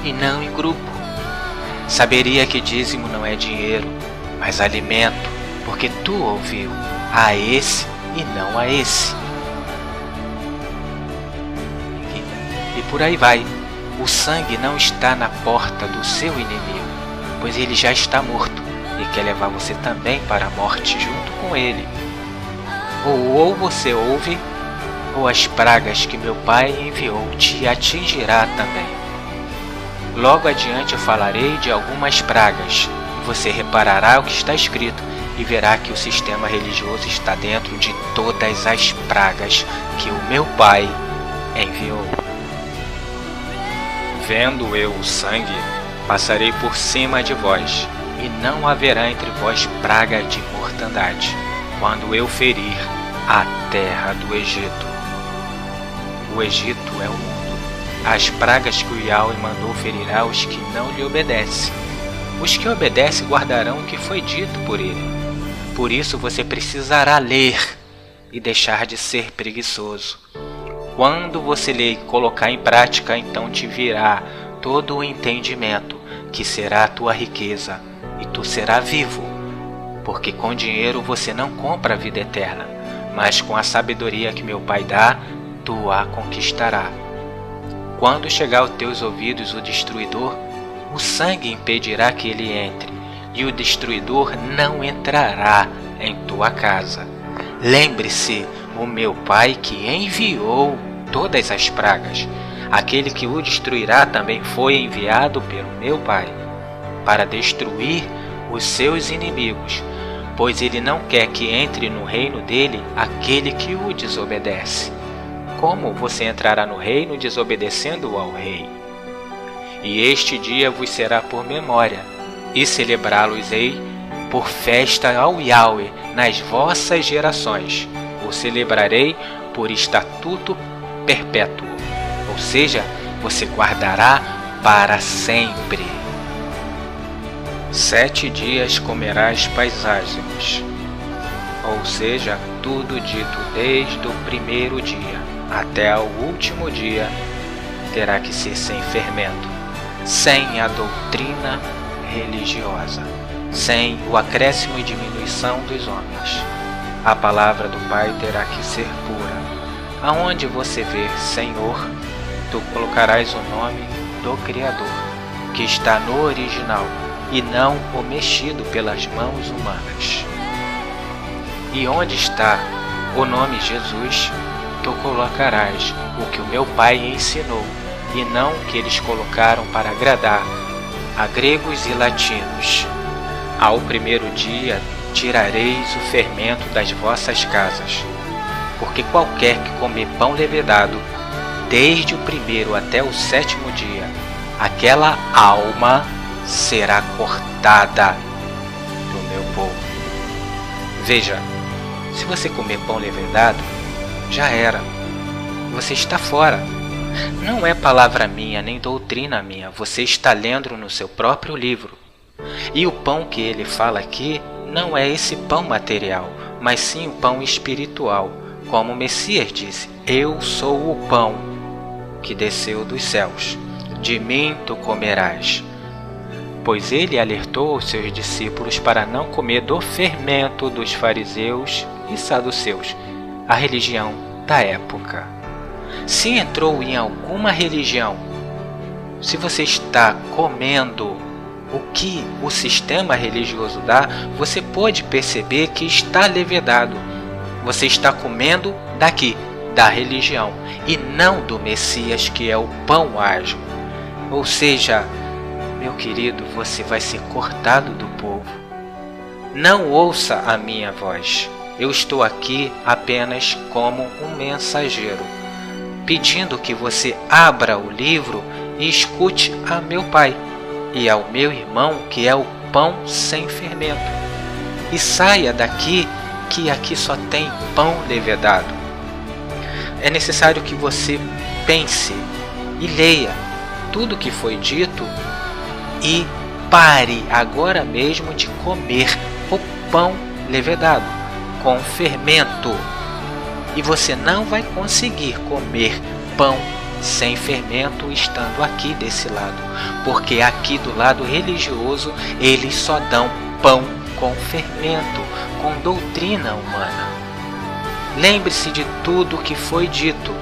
e não em grupo. Saberia que dízimo não é dinheiro, mas alimento, porque tu ouviu a esse e não a esse. E por aí vai. O sangue não está na porta do seu inimigo, pois ele já está morto e quer levar você também para a morte junto com ele. Ou você ouve, ou as pragas que meu Pai enviou te atingirá também. Logo adiante eu falarei de algumas pragas, e você reparará o que está escrito e verá que o sistema religioso está dentro de todas as pragas que o meu Pai enviou. Vendo eu o sangue, passarei por cima de vós, e não haverá entre vós praga de mortandade, quando eu ferir a terra do Egito. O Egito é o mundo. As pragas que o Yahweh mandou ferirá os que não lhe obedecem. Os que obedecem guardarão o que foi dito por ele. Por isso você precisará ler e deixar de ser preguiçoso. Quando você ler e colocar em prática, então te virá todo o entendimento, que será a tua riqueza, e tu serás vivo. Porque com dinheiro você não compra a vida eterna, mas com a sabedoria que meu Pai dá, tu a conquistará. Quando chegar aos teus ouvidos o destruidor, o sangue impedirá que ele entre, e o destruidor não entrará em tua casa. Lembre-se, o meu Pai que enviou todas as pragas, aquele que o destruirá também foi enviado pelo meu Pai, para destruir os seus inimigos, pois ele não quer que entre no reino dele aquele que o desobedece. Como você entrará no reino desobedecendo ao rei? E este dia vos será por memória, e celebrá-los-ei por festa ao Yahweh nas vossas gerações. O celebrarei por estatuto perpétuo, ou seja, você guardará para sempre. 7 dias comerás paisagens, ou seja, tudo dito desde o primeiro dia até o último dia terá que ser sem fermento, sem a doutrina religiosa, sem o acréscimo e diminuição dos homens. A palavra do Pai terá que ser pura. Aonde você ver Senhor, tu colocarás o nome do Criador, que está no original, e não o mexido pelas mãos humanas. E onde está o nome Jesus, tu colocarás o que o meu Pai ensinou, e não o que eles colocaram para agradar a gregos e latinos. Ao primeiro dia tirareis o fermento das vossas casas, porque qualquer que comer pão levedado, desde o primeiro até o sétimo dia, aquela alma será cortada do meu povo. Veja, se você comer pão levedado, já era. Você está fora. Não é palavra minha, nem doutrina minha. Você está lendo no seu próprio livro. E o pão que ele fala aqui não é esse pão material, mas sim o pão espiritual. Como o Messias disse, eu sou o pão que desceu dos céus. De mim tu comerás. Pois ele alertou os seus discípulos para não comer do fermento dos fariseus e saduceus, a religião da época. Se entrou em alguma religião, se você está comendo o que o sistema religioso dá, você pode perceber que está levedado. Você está comendo daqui, da religião, e não do Messias, que é o pão asmo. Ou seja, meu querido, você vai ser cortado do povo. Não ouça a minha voz. Eu estou aqui apenas como um mensageiro, pedindo que você abra o livro e escute a meu Pai e ao meu irmão, que é o pão sem fermento. E saia daqui, que aqui só tem pão levedado. É necessário que você pense e leia tudo que foi dito e pare agora mesmo de comer o pão levedado com fermento. E você não vai conseguir comer pão sem fermento estando aqui desse lado, porque aqui do lado religioso eles só dão pão com fermento, com doutrina humana. Lembre-se de tudo o que foi dito.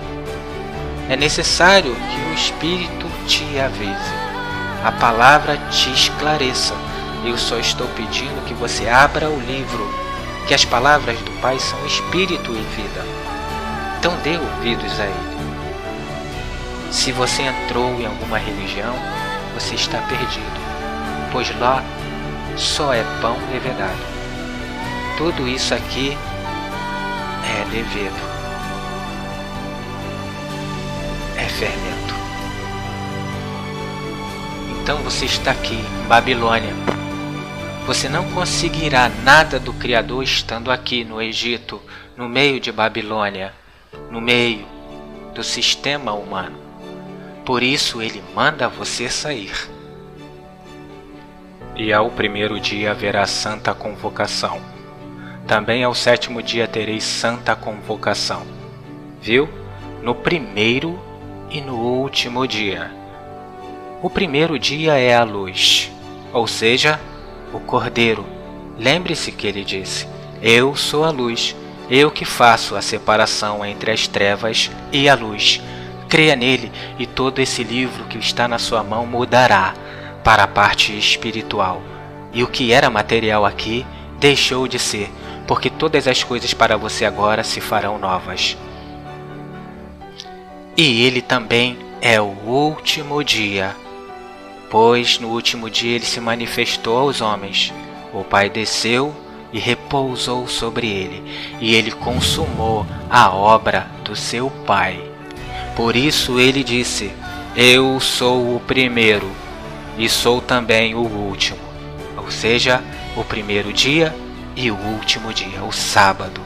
É necessário que o Espírito te avise, a palavra te esclareça. Eu só estou pedindo que você abra o livro, que as palavras do Pai são espírito e vida. Então dê ouvidos a Ele. Se você entrou em alguma religião, você está perdido, pois lá só é pão levedado. Tudo isso aqui é levedo, é fermento. Então você está aqui em Babilônia. Você não conseguirá nada do Criador estando aqui no Egito, no meio de Babilônia, no meio do sistema humano. Por isso ele manda você sair. E ao primeiro dia haverá santa convocação. Também ao sétimo dia tereis santa convocação. Viu? No primeiro e no último dia. O primeiro dia é a luz, ou seja, o Cordeiro. Lembre-se que ele disse, eu sou a luz, eu que faço a separação entre as trevas e a luz. Creia nele e todo esse livro que está na sua mão mudará para a parte espiritual. E o que era material aqui deixou de ser, porque todas as coisas para você agora se farão novas. E ele também é o último dia, pois no último dia ele se manifestou aos homens. O Pai desceu e repousou sobre ele, e ele consumou a obra do seu Pai. Por isso ele disse, eu sou o primeiro e sou também o último, ou seja, o primeiro dia e o último dia, o sábado.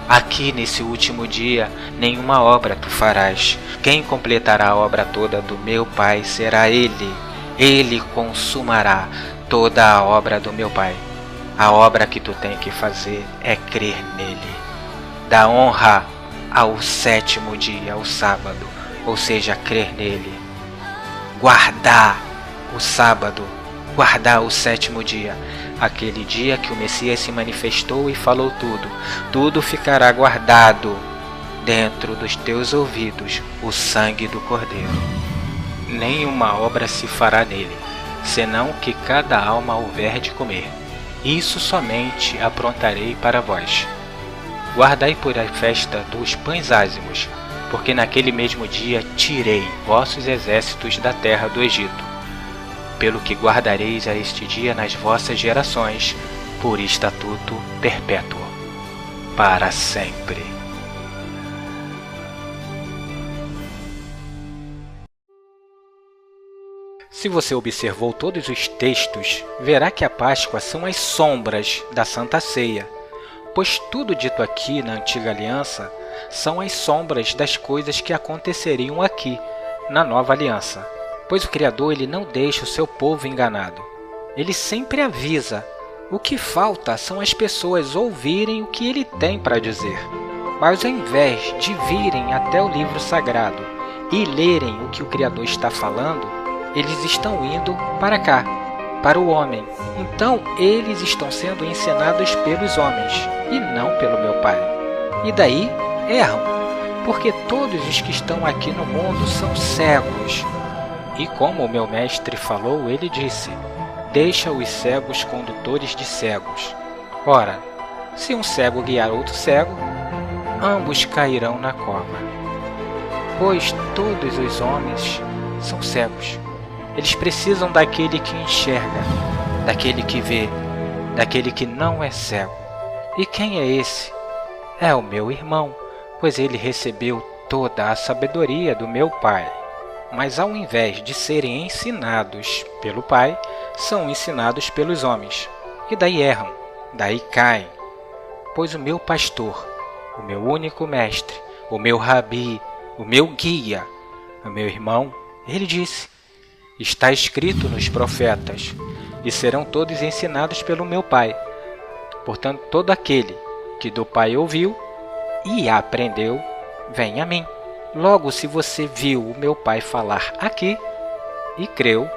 Aqui nesse último dia, nenhuma obra tu farás. Quem completará a obra toda do meu Pai será Ele. Ele consumará toda a obra do meu Pai. A obra que tu tem que fazer é crer nele. Dá honra ao sétimo dia, ao sábado, ou seja, crer nele. Guardar o sábado, guardar o sétimo dia, aquele dia que o Messias se manifestou e falou tudo. Tudo ficará guardado dentro dos teus ouvidos, o sangue do Cordeiro. Nenhuma obra se fará nele, senão que cada alma houver de comer. Isso somente aprontarei para vós. Guardai por a festa dos pães ázimos, porque naquele mesmo dia tirei vossos exércitos da terra do Egito. Pelo que guardareis a este dia nas vossas gerações, por estatuto perpétuo, para sempre. Se você observou todos os textos, verá que a Páscoa são as sombras da Santa Ceia, pois tudo dito aqui na Antiga Aliança são as sombras das coisas que aconteceriam aqui, na Nova Aliança. Pois o Criador ele não deixa o seu povo enganado. Ele sempre avisa. O que falta são as pessoas ouvirem o que ele tem para dizer. Mas ao invés de virem até o livro sagrado e lerem o que o Criador está falando, eles estão indo para cá, para o homem. Então eles estão sendo ensinados pelos homens e não pelo meu Pai. E daí erram, porque todos os que estão aqui no mundo são cegos. E como o meu mestre falou, ele disse: deixa os cegos condutores de cegos. Ora, se um cego guiar outro cego, ambos cairão na cova. Pois todos os homens são cegos. Eles precisam daquele que enxerga, daquele que vê, daquele que não é cego. E quem é esse? É o meu irmão, pois ele recebeu toda a sabedoria do meu Pai. Mas ao invés de serem ensinados pelo Pai, são ensinados pelos homens. E daí erram, daí caem. Pois o meu pastor, o meu único mestre, o meu rabi, o meu guia, o meu irmão, ele disse: está escrito nos profetas, e serão todos ensinados pelo meu Pai. Portanto, todo aquele que do Pai ouviu e aprendeu, vem a mim. Logo, se você viu o meu Pai falar aqui e creu,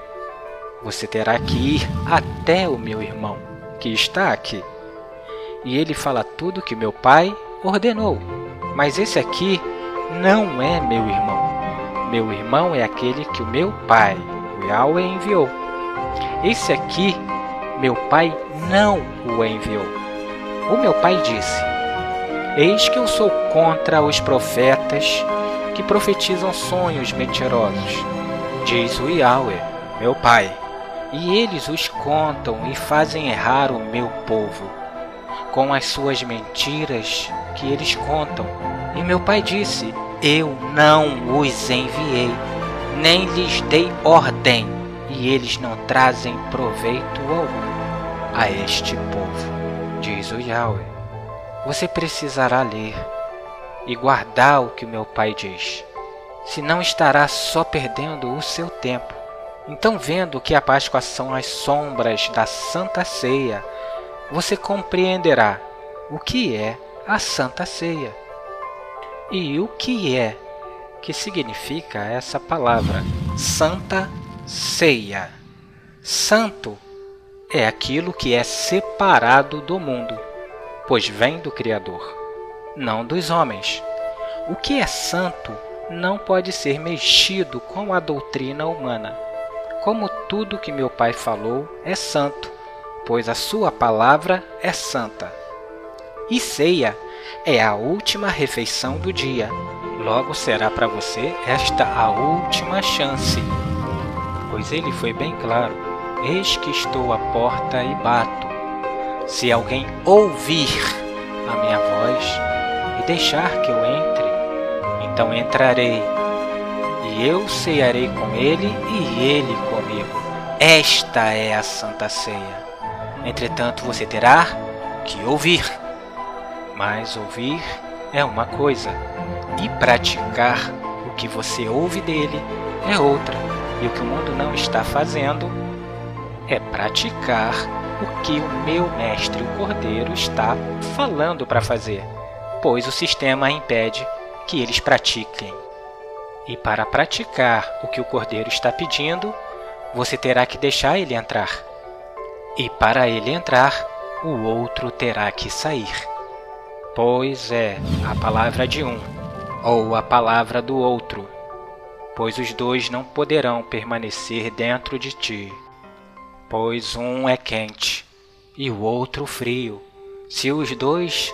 você terá que ir até o meu irmão, que está aqui. E ele fala tudo que meu Pai ordenou. Mas esse aqui não é meu irmão. Meu irmão é aquele que o meu Pai, o Yahweh, enviou. Esse aqui, meu Pai não o enviou. O meu Pai disse: eis que eu sou contra os profetas que profetizam sonhos mentirosos, diz o Yahweh, meu Pai, e eles os contam e fazem errar o meu povo, com as suas mentiras que eles contam. E meu Pai disse: eu não os enviei, nem lhes dei ordem, e eles não trazem proveito algum a este povo, diz o Yahweh. Você precisará ler e guardar o que o meu Pai diz, senão estará só perdendo o seu tempo. Então, vendo que a Páscoa são as sombras da Santa Ceia, você compreenderá o que é a Santa Ceia. E o que significa essa palavra, Santa Ceia. Santo é aquilo que é separado do mundo, pois vem do Criador, não dos homens. O que é santo não pode ser mexido com a doutrina humana. Como tudo que meu Pai falou é santo, pois a sua palavra é santa. E ceia é a última refeição do dia. Logo será para você esta a última chance. Pois ele foi bem claro: eis que estou à porta e bato. Se alguém ouvir a minha voz e deixar que eu entre, então entrarei, e eu cearei com ele e ele comigo. Esta é a Santa Ceia. Entretanto, você terá que ouvir. Mas ouvir é uma coisa, e praticar o que você ouve dele é outra. E o que o mundo não está fazendo é praticar o que o meu mestre, o Cordeiro, está falando para fazer, pois o sistema impede que eles pratiquem. E para praticar o que o Cordeiro está pedindo, você terá que deixar ele entrar. E para ele entrar, o outro terá que sair. Pois é a palavra de um, ou a palavra do outro, pois os dois não poderão permanecer dentro de ti. pois um é quente e o outro frio. Se os dois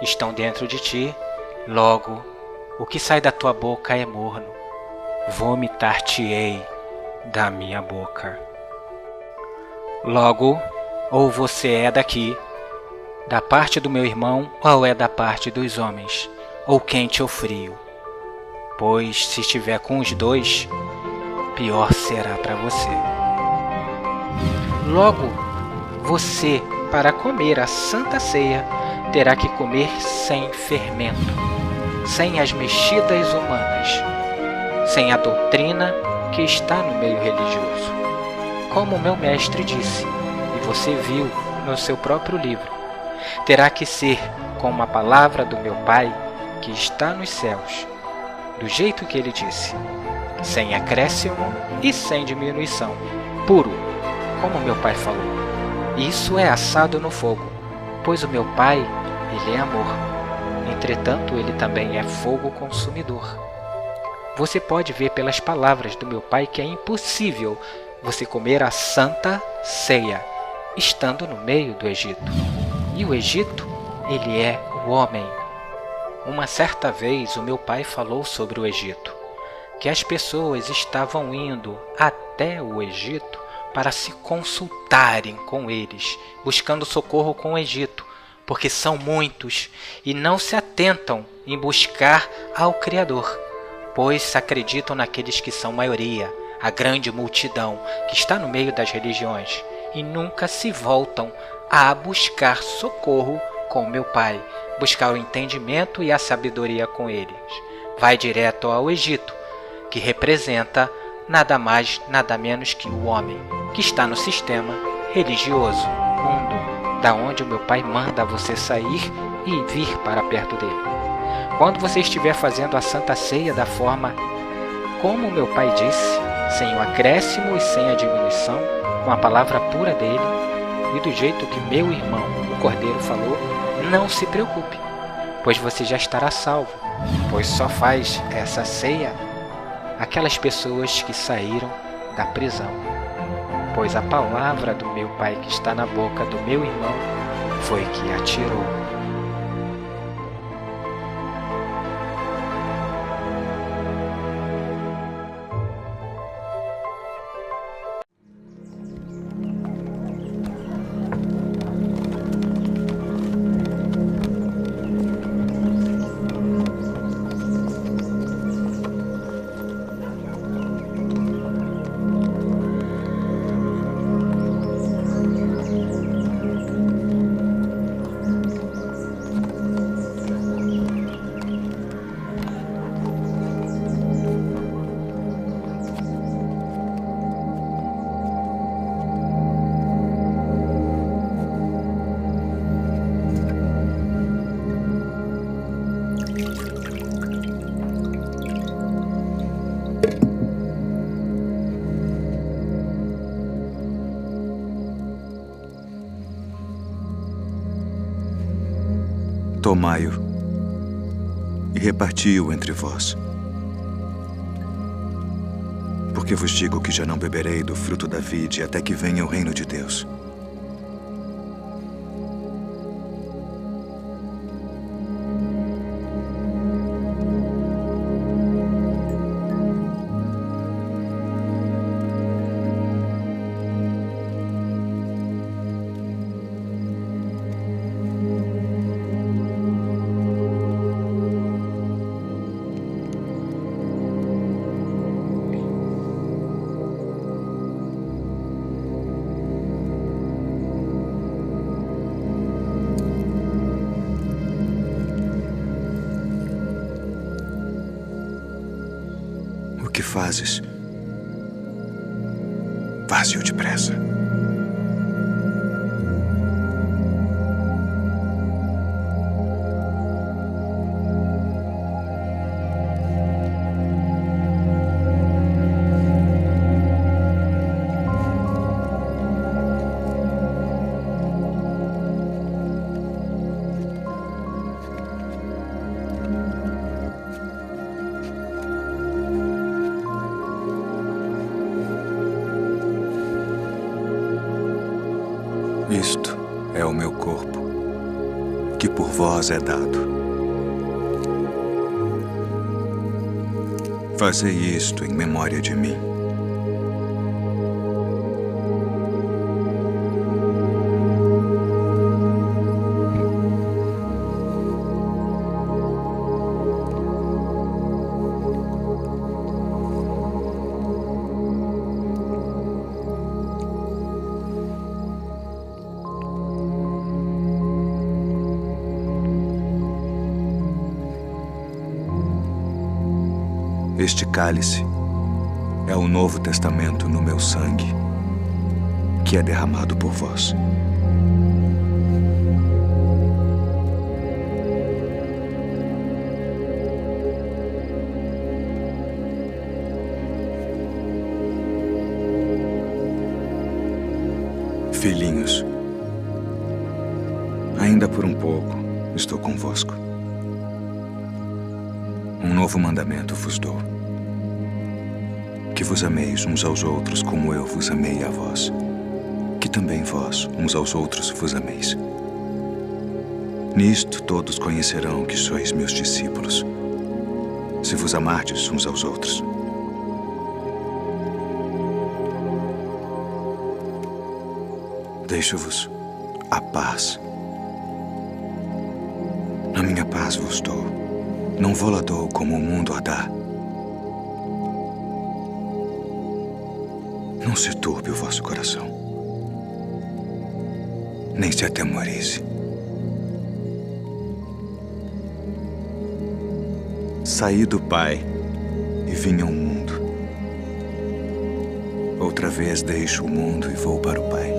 estão dentro de ti, logo o que sai da tua boca é morno. Vomitar-te-ei da minha boca. Logo, ou você é daqui, da parte do meu irmão, ou é da parte dos homens, ou quente ou frio. Pois se estiver com os dois, pior será para você. Logo, você, para comer a Santa Ceia, terá que comer sem fermento, sem as mexidas humanas, sem a doutrina que está no meio religioso. Como meu mestre disse, e você viu no seu próprio livro, terá que ser como a palavra do meu Pai que está nos céus, do jeito que ele disse, sem acréscimo e sem diminuição, puro, como meu Pai falou. Isso é assado no fogo, pois o meu Pai, ele é amor. Entretanto, ele também é fogo consumidor. Você pode ver pelas palavras do meu Pai que é impossível você comer a Santa Ceia, estando no meio do Egito. E o Egito, ele é o homem. Uma certa vez o meu pai falou sobre o Egito, que as pessoas estavam indo até o Egito para se consultarem com eles, buscando socorro com o Egito, porque são muitos e não se atentam em buscar ao Criador, pois acreditam naqueles que são maioria, a grande multidão que está no meio das religiões, e nunca se voltam a buscar socorro com meu Pai, buscar o entendimento e a sabedoria com eles. Vai direto ao Egito, que representa nada mais, nada menos que o homem, que está no sistema religioso, mundo, da onde o meu Pai manda você sair e vir para perto dele. Quando você estiver fazendo a Santa Ceia da forma como o meu Pai disse, sem o acréscimo e sem a diminuição, com a palavra pura dele, e do jeito que meu irmão, o Cordeiro, falou, não se preocupe, pois você já estará salvo, pois só faz essa ceia aquelas pessoas que saíram da prisão, pois a palavra do meu Pai que está na boca do meu irmão foi que a tirou. Tomai-o e reparti-o entre vós. Porque vos digo que já não beberei do fruto da vide até que venha o reino de Deus. O que fazes? Faze-o depressa. o meu corpo, que por vós é dado. Fazei isto em memória de mim. Este cálice é o Novo Testamento no meu sangue, que é derramado por vós. Filhinhos, ainda por um pouco estou convosco. Um novo mandamento vos dou: que vos ameis uns aos outros como eu vos amei a vós, que também vós uns aos outros vos ameis. Nisto todos conhecerão que sois meus discípulos, se vos amardes uns aos outros. Deixo-vos a paz. A minha paz vos dou, não vou-la dou como o mundo a dá. Não se turbe o vosso coração, nem se atemorize. Saí do Pai e vim ao mundo. Outra vez deixo o mundo e vou para o Pai.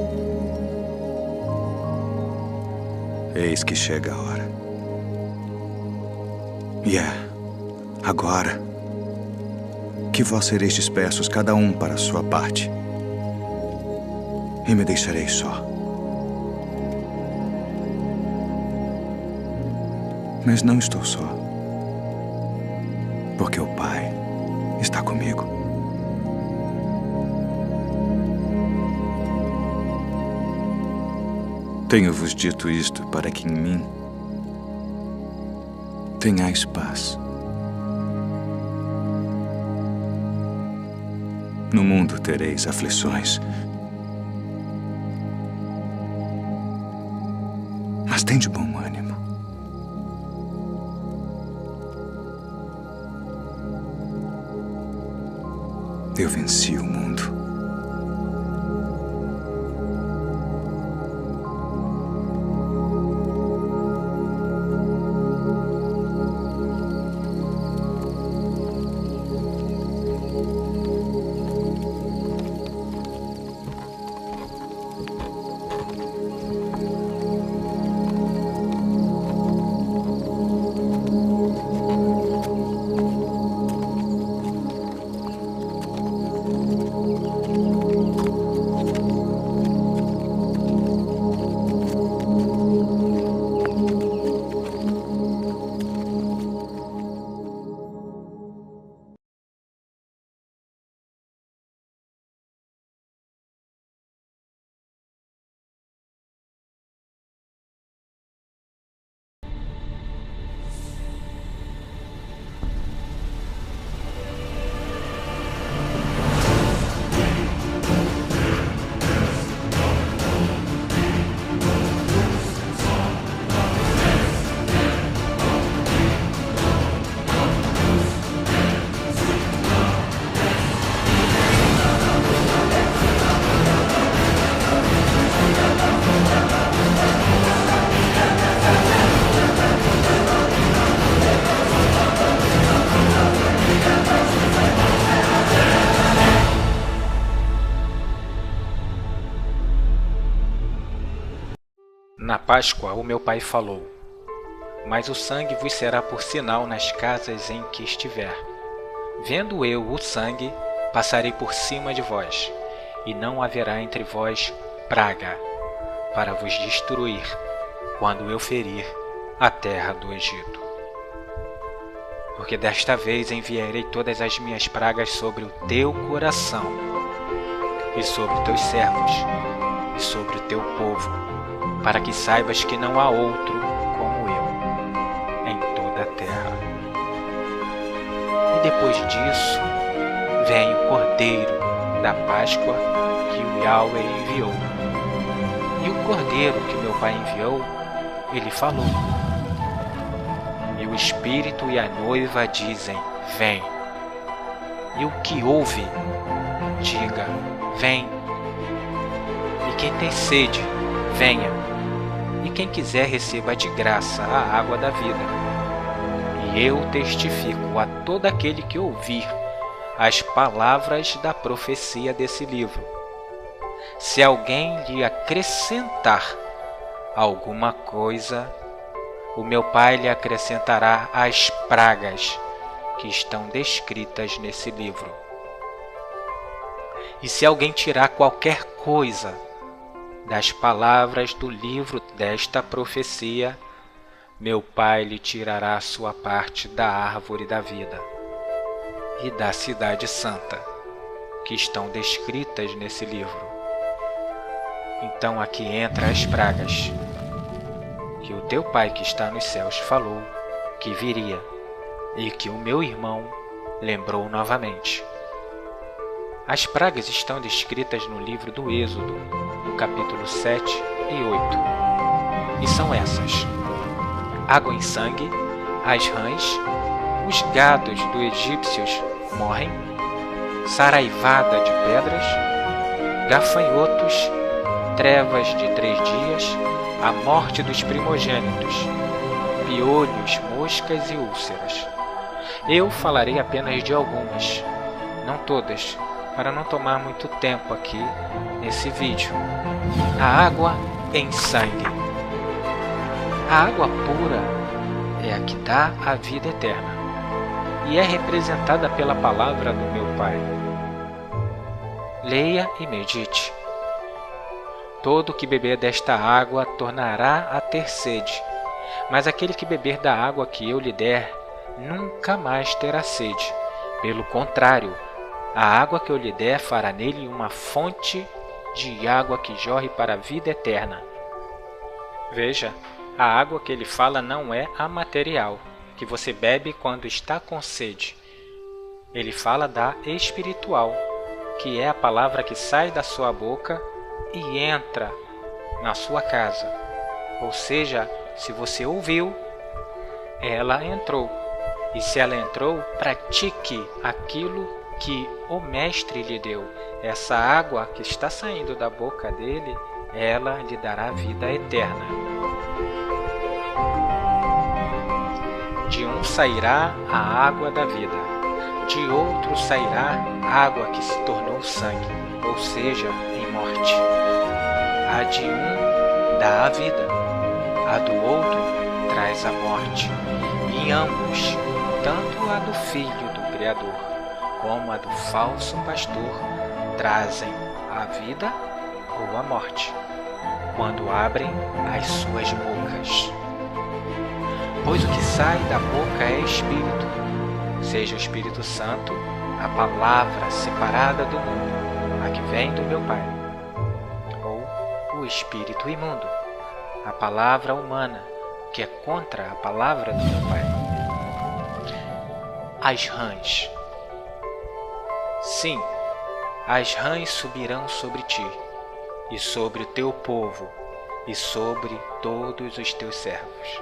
Eis que chega a hora. E agora, que vós sereis dispersos cada um para a sua parte, e me deixarei só. Mas não estou só, porque o Pai está comigo. Tenho-vos dito isto para que em mim tenhais paz. No mundo tereis aflições, mas tende bom ânimo. Eu venci o mundo. Na Páscoa o meu pai falou: mas o sangue vos será por sinal nas casas em que estiver. Vendo eu o sangue, passarei por cima de vós, e não haverá entre vós praga, para vos destruir, quando eu ferir a terra do Egito. Porque desta vez enviarei todas as minhas pragas sobre o teu coração, e sobre teus servos, e sobre o teu povo, para que saibas que não há outro como eu em toda a terra. E depois disso, vem o Cordeiro da Páscoa que o Yahweh enviou. E o Cordeiro que meu Pai enviou, ele falou. E o Espírito e a noiva dizem, vem. E o que ouve, diga, vem. E quem tem sede, venha. E quem quiser, receba de graça a água da vida. E eu testifico a todo aquele que ouvir as palavras da profecia desse livro. Se alguém lhe acrescentar alguma coisa, o meu Pai lhe acrescentará as pragas que estão descritas nesse livro. E se alguém tirar qualquer coisa das palavras do livro desta profecia, meu Pai lhe tirará a sua parte da árvore da vida e da cidade santa, que estão descritas nesse livro. Então aqui entra as pragas, que o teu Pai que está nos céus falou que viria, e que o meu irmão lembrou novamente. As pragas estão descritas no livro do Êxodo, no capítulo 7 e 8. E são essas: água em sangue, as rãs, os gados dos egípcios morrem, saraivada de pedras, gafanhotos, trevas de 3 dias, a morte dos primogênitos, piolhos, moscas e úlceras. Eu falarei apenas de algumas, não todas, para não tomar muito tempo aqui nesse vídeo. A água em sangue. A água pura é a que dá a vida eterna e é representada pela palavra do meu Pai. Leia e medite. Todo que beber desta água tornará a ter sede, mas aquele que beber da água que eu lhe der nunca mais terá sede. Pelo contrário, a água que eu lhe der fará nele uma fonte de água que jorre para a vida eterna. Veja, a água que ele fala não é a material, que você bebe quando está com sede. Ele fala da espiritual, que é a palavra que sai da sua boca e entra na sua casa. Ou seja, se você ouviu, ela entrou. E se ela entrou, pratique aquilo que o Mestre lhe deu. Essa água que está saindo da boca dele, ela lhe dará vida eterna. De um sairá a água da vida, de outro sairá água que se tornou sangue, ou seja, em morte. A de um dá a vida, a do outro traz a morte. E ambos, tanto a do Filho do Criador como a do falso pastor, trazem a vida ou a morte, quando abrem as suas bocas. Pois o que sai da boca é Espírito, seja o Espírito Santo, a palavra separada do mundo, a que vem do meu Pai, ou o Espírito imundo, a palavra humana, que é contra a palavra do meu Pai. As rãs. Sim, as rãs subirão sobre ti, e sobre o teu povo, e sobre todos os teus servos.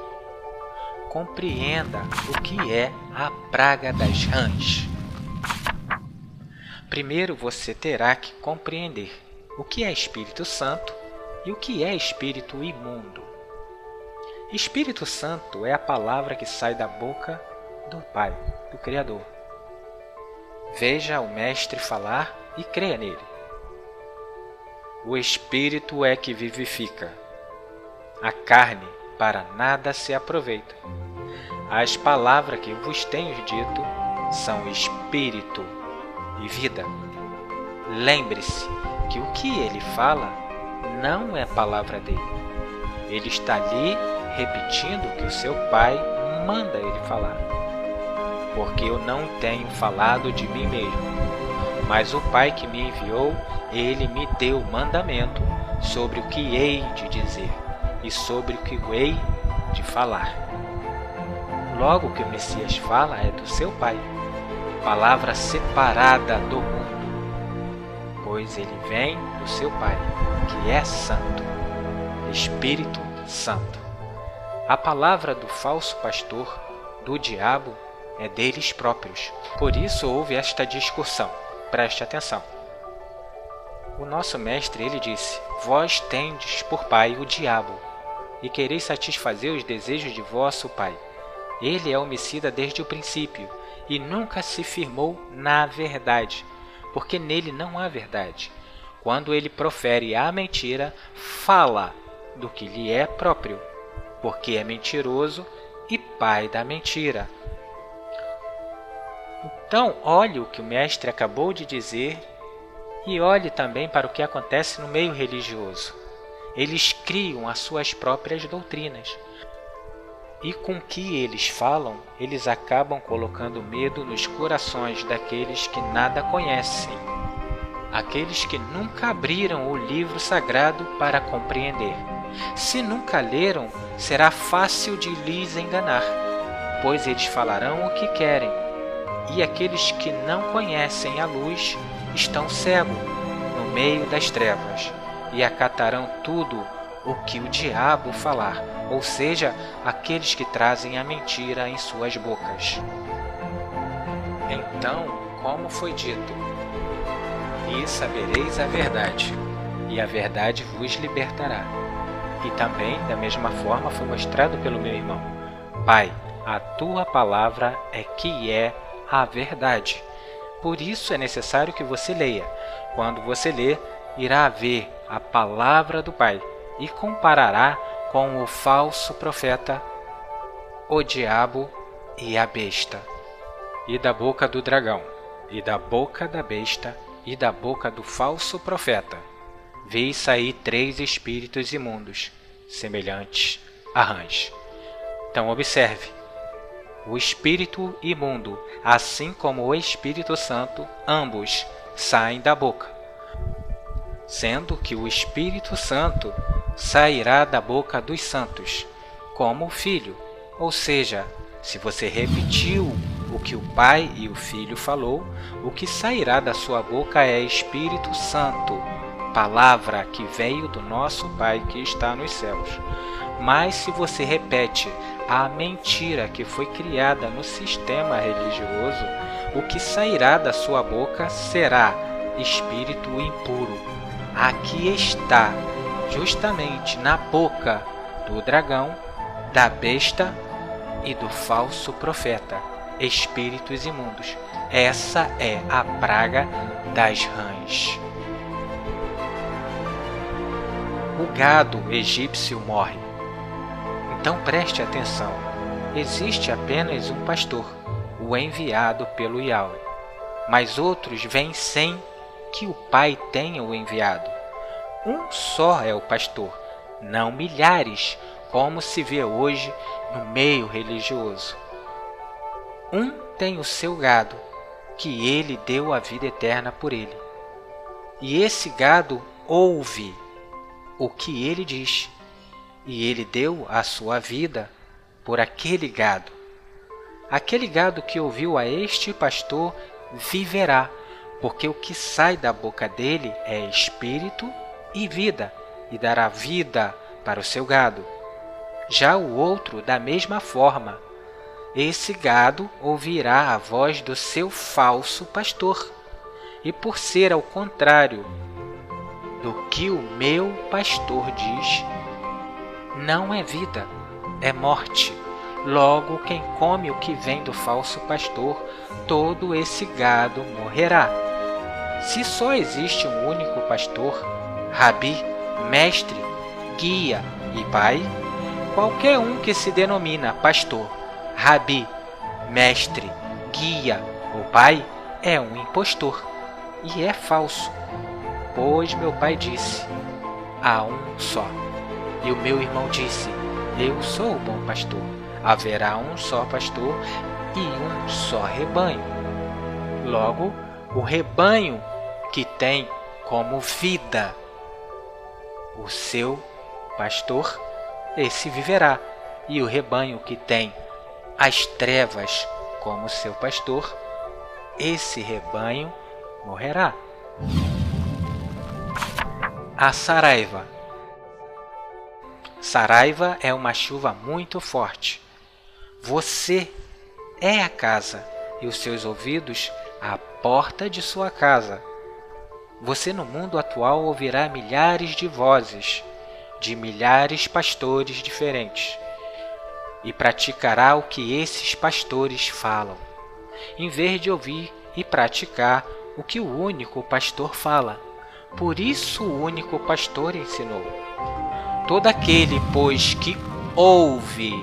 Compreenda o que é a praga das rãs. Primeiro você terá que compreender o que é Espírito Santo e o que é Espírito imundo. Espírito Santo é a palavra que sai da boca do Pai, do Criador. Veja o Mestre falar e creia nele. O Espírito é que vivifica. A carne para nada se aproveita. As palavras que vos tenho dito são Espírito e vida. Lembre-se que o que ele fala não é palavra dele. Ele está ali repetindo o que o seu Pai manda ele falar. Porque eu não tenho falado de mim mesmo, mas o Pai que me enviou, ele me deu mandamento sobre o que hei de dizer. e sobre o que eu hei de falar. Logo, o que o Messias fala é do seu Pai, palavra separada do mundo, pois ele vem do seu Pai, que é santo, Espírito Santo. A palavra do falso pastor, do diabo, é deles próprios. Por isso houve esta discussão. Preste atenção. O nosso mestre, ele disse: vós tendes por pai o diabo, e quereis satisfazer os desejos de vosso pai. Ele é homicida desde o princípio, e nunca se firmou na verdade, porque nele não há verdade. Quando ele profere a mentira, fala do que lhe é próprio, porque é mentiroso e pai da mentira. Então, olhe o que o mestre acabou de dizer e olhe também para o que acontece no meio religioso. Eles criam as suas próprias doutrinas. E com o que eles falam, eles acabam colocando medo nos corações daqueles que nada conhecem, aqueles que nunca abriram o livro sagrado para compreender. Se nunca leram, será fácil de lhes enganar, pois eles falarão o que querem. E aqueles que não conhecem a luz estão cegos no meio das trevas e acatarão tudo o que o diabo falar, ou seja, aqueles que trazem a mentira em suas bocas. Então, como foi dito, e sabereis a verdade, e a verdade vos libertará. E também, da mesma forma, foi mostrado pelo meu irmão: Pai, a tua palavra é que é a verdade. Por isso é necessário que você leia. Quando você ler, irá ver a palavra do Pai e comparará com o falso profeta, o diabo e a besta. E da boca do dragão, e da boca da besta, e da boca do falso profeta, vi sair 3 espíritos imundos, semelhantes a rãs. Então observe, o espírito imundo, assim como o Espírito Santo, ambos saem da boca, sendo que o Espírito Santo sairá da boca dos santos, como o Filho. Ou seja, se você repetiu o que o Pai e o Filho falou, o que sairá da sua boca é Espírito Santo, palavra que veio do nosso Pai que está nos céus. Mas se você repete a mentira que foi criada no sistema religioso, o que sairá da sua boca será espírito impuro. Aqui está, justamente na boca do dragão, da besta e do falso profeta, espíritos imundos. Essa é a praga das rãs. O gado egípcio morre. Então preste atenção, existe apenas um pastor, o enviado pelo Yahweh, mas outros vêm sem que o Pai tenha o enviado. Um só é o pastor, não milhares, como se vê hoje no meio religioso. Um tem o seu gado, que ele deu a vida eterna por ele. E esse gado ouve o que ele diz, e ele deu a sua vida por aquele gado. Aquele gado que ouviu a este pastor viverá, porque o que sai da boca dele é espírito e vida, e dará vida para o seu gado. Já o outro, da mesma forma, esse gado ouvirá a voz do seu falso pastor, e por ser ao contrário do que o meu pastor diz, não é vida, é morte. Logo, quem come o que vem do falso pastor, todo esse gado morrerá. Se só existe um único pastor, Rabi, mestre, guia e pai, qualquer um que se denomina pastor, Rabi, mestre, guia ou pai é um impostor e é falso. Pois meu pai disse: há um só. E o meu irmão disse: eu sou o bom pastor. Haverá um só pastor e um só rebanho. Logo, o rebanho que tem como vida o seu pastor esse viverá, e o rebanho que tem as trevas como seu pastor, esse rebanho morrerá. A saraiva. Saraiva é uma chuva muito forte. Você é a casa e os seus ouvidos a porta de sua casa. Você no mundo atual ouvirá milhares de vozes, de milhares de pastores diferentes, e praticará o que esses pastores falam, em vez de ouvir e praticar o que o único pastor fala. Por isso o único pastor ensinou. Todo aquele, pois, que ouve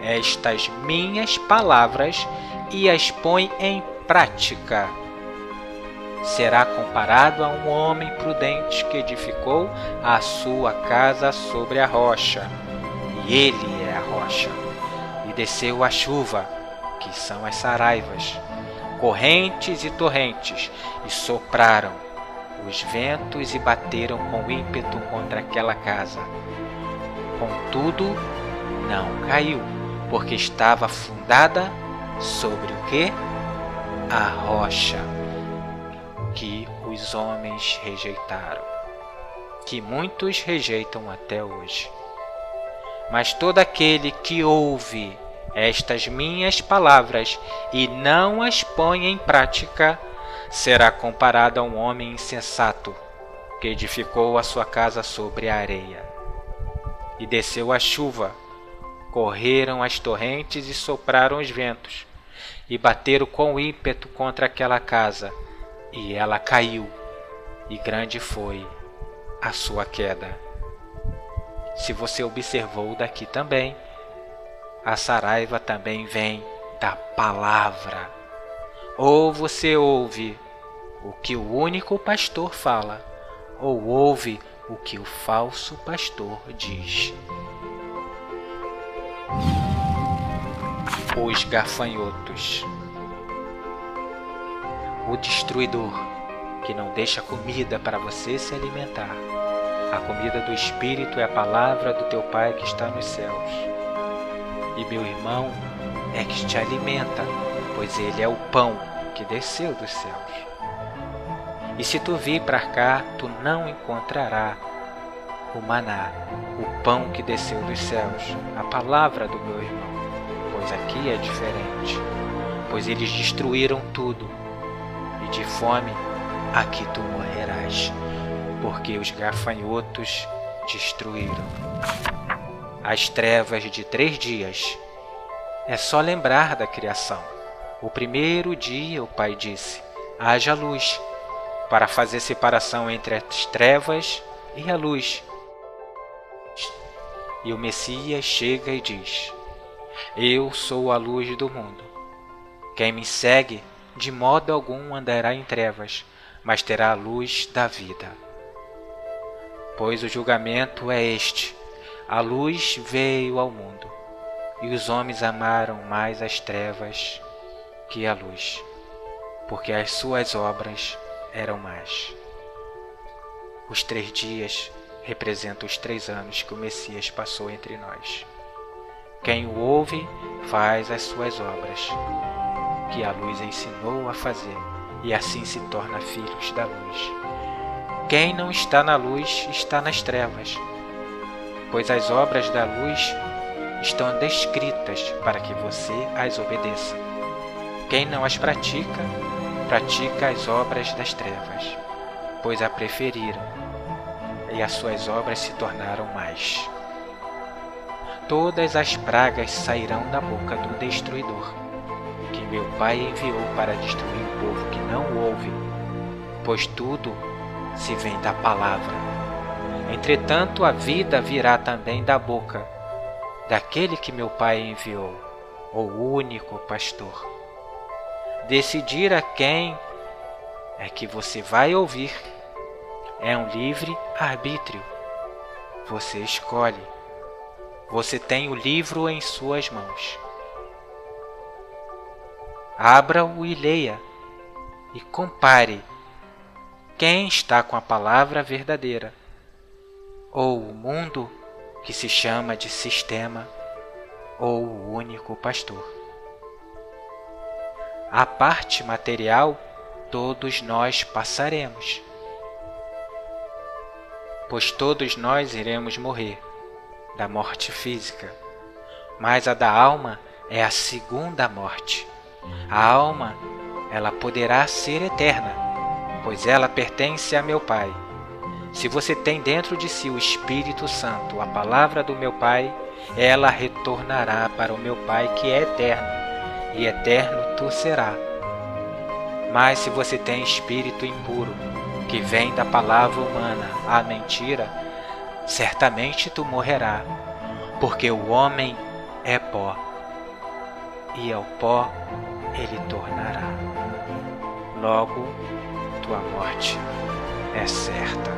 estas minhas palavras e as põe em prática, será comparado a um homem prudente que edificou a sua casa sobre a rocha. E ele é a rocha. E desceu a chuva, que são as saraivas, correntes e torrentes, e sopraram os ventos e bateram com ímpeto contra aquela casa. Contudo, não caiu, porque estava fundada sobre o quê? A rocha, que os homens rejeitaram, que muitos rejeitam até hoje. Mas todo aquele que ouve estas minhas palavras e não as põe em prática, será comparado a um homem insensato, que edificou a sua casa sobre a areia. E desceu a chuva, correram as torrentes e sopraram os ventos, e bateram com ímpeto contra aquela casa, e ela caiu, e grande foi a sua queda. Se você observou daqui também, a saraiva também vem da palavra. Ou você ouve o que o único pastor fala, ou ouve o que o falso pastor diz. Os gafanhotos. O destruidor, que não deixa comida para você se alimentar. A comida do Espírito é a palavra do teu Pai que está nos céus. E meu irmão é que te alimenta, pois ele é o pão que desceu dos céus. E se tu vir para cá, tu não encontrará o maná, o pão que desceu dos céus, a palavra do meu irmão, pois aqui é diferente. Pois eles destruíram tudo, e de fome aqui tu morrerás, porque os gafanhotos destruíram. As trevas de 3 dias. É só lembrar da criação. O primeiro dia o Pai disse: haja luz, para fazer separação entre as trevas e a luz. E o Messias chega e diz: eu sou a luz do mundo. Quem me segue, de modo algum andará em trevas, mas terá a luz da vida. Pois o julgamento é este: a luz veio ao mundo, e os homens amaram mais as trevas que a luz, porque as suas obras eram más. Os 3 dias representam os 3 anos que o Messias passou entre nós. Quem o ouve faz as suas obras, que a luz ensinou a fazer, e assim se torna filhos da luz. Quem não está na luz está nas trevas, pois as obras da luz estão descritas para que você as obedeça. Quem não as pratica, pratica as obras das trevas, pois a preferiram, e as suas obras se tornaram más. Todas as pragas sairão da boca do destruidor, que meu Pai enviou para destruir o povo que não ouve, pois tudo se vem da palavra. Entretanto, a vida virá também da boca daquele que meu Pai enviou, o único pastor. Decidir a quem é que você vai ouvir é um livre arbítrio. Você escolhe. Você tem o livro em suas mãos. Abra-o e leia, e compare quem está com a palavra verdadeira, ou o mundo que se chama de sistema ou o único pastor. A parte material, todos nós passaremos, pois todos nós iremos morrer da morte física, mas a da alma é a segunda morte. A alma, ela poderá ser eterna, pois ela pertence a meu Pai. Se você tem dentro de si o Espírito Santo, a palavra do meu Pai, ela retornará para o meu Pai que é eterno, e eterno tu será. Mas se você tem espírito impuro, que vem da palavra humana, a mentira, certamente tu morrerá, porque o homem é pó, e ao pó ele tornará. Logo, tua morte é certa.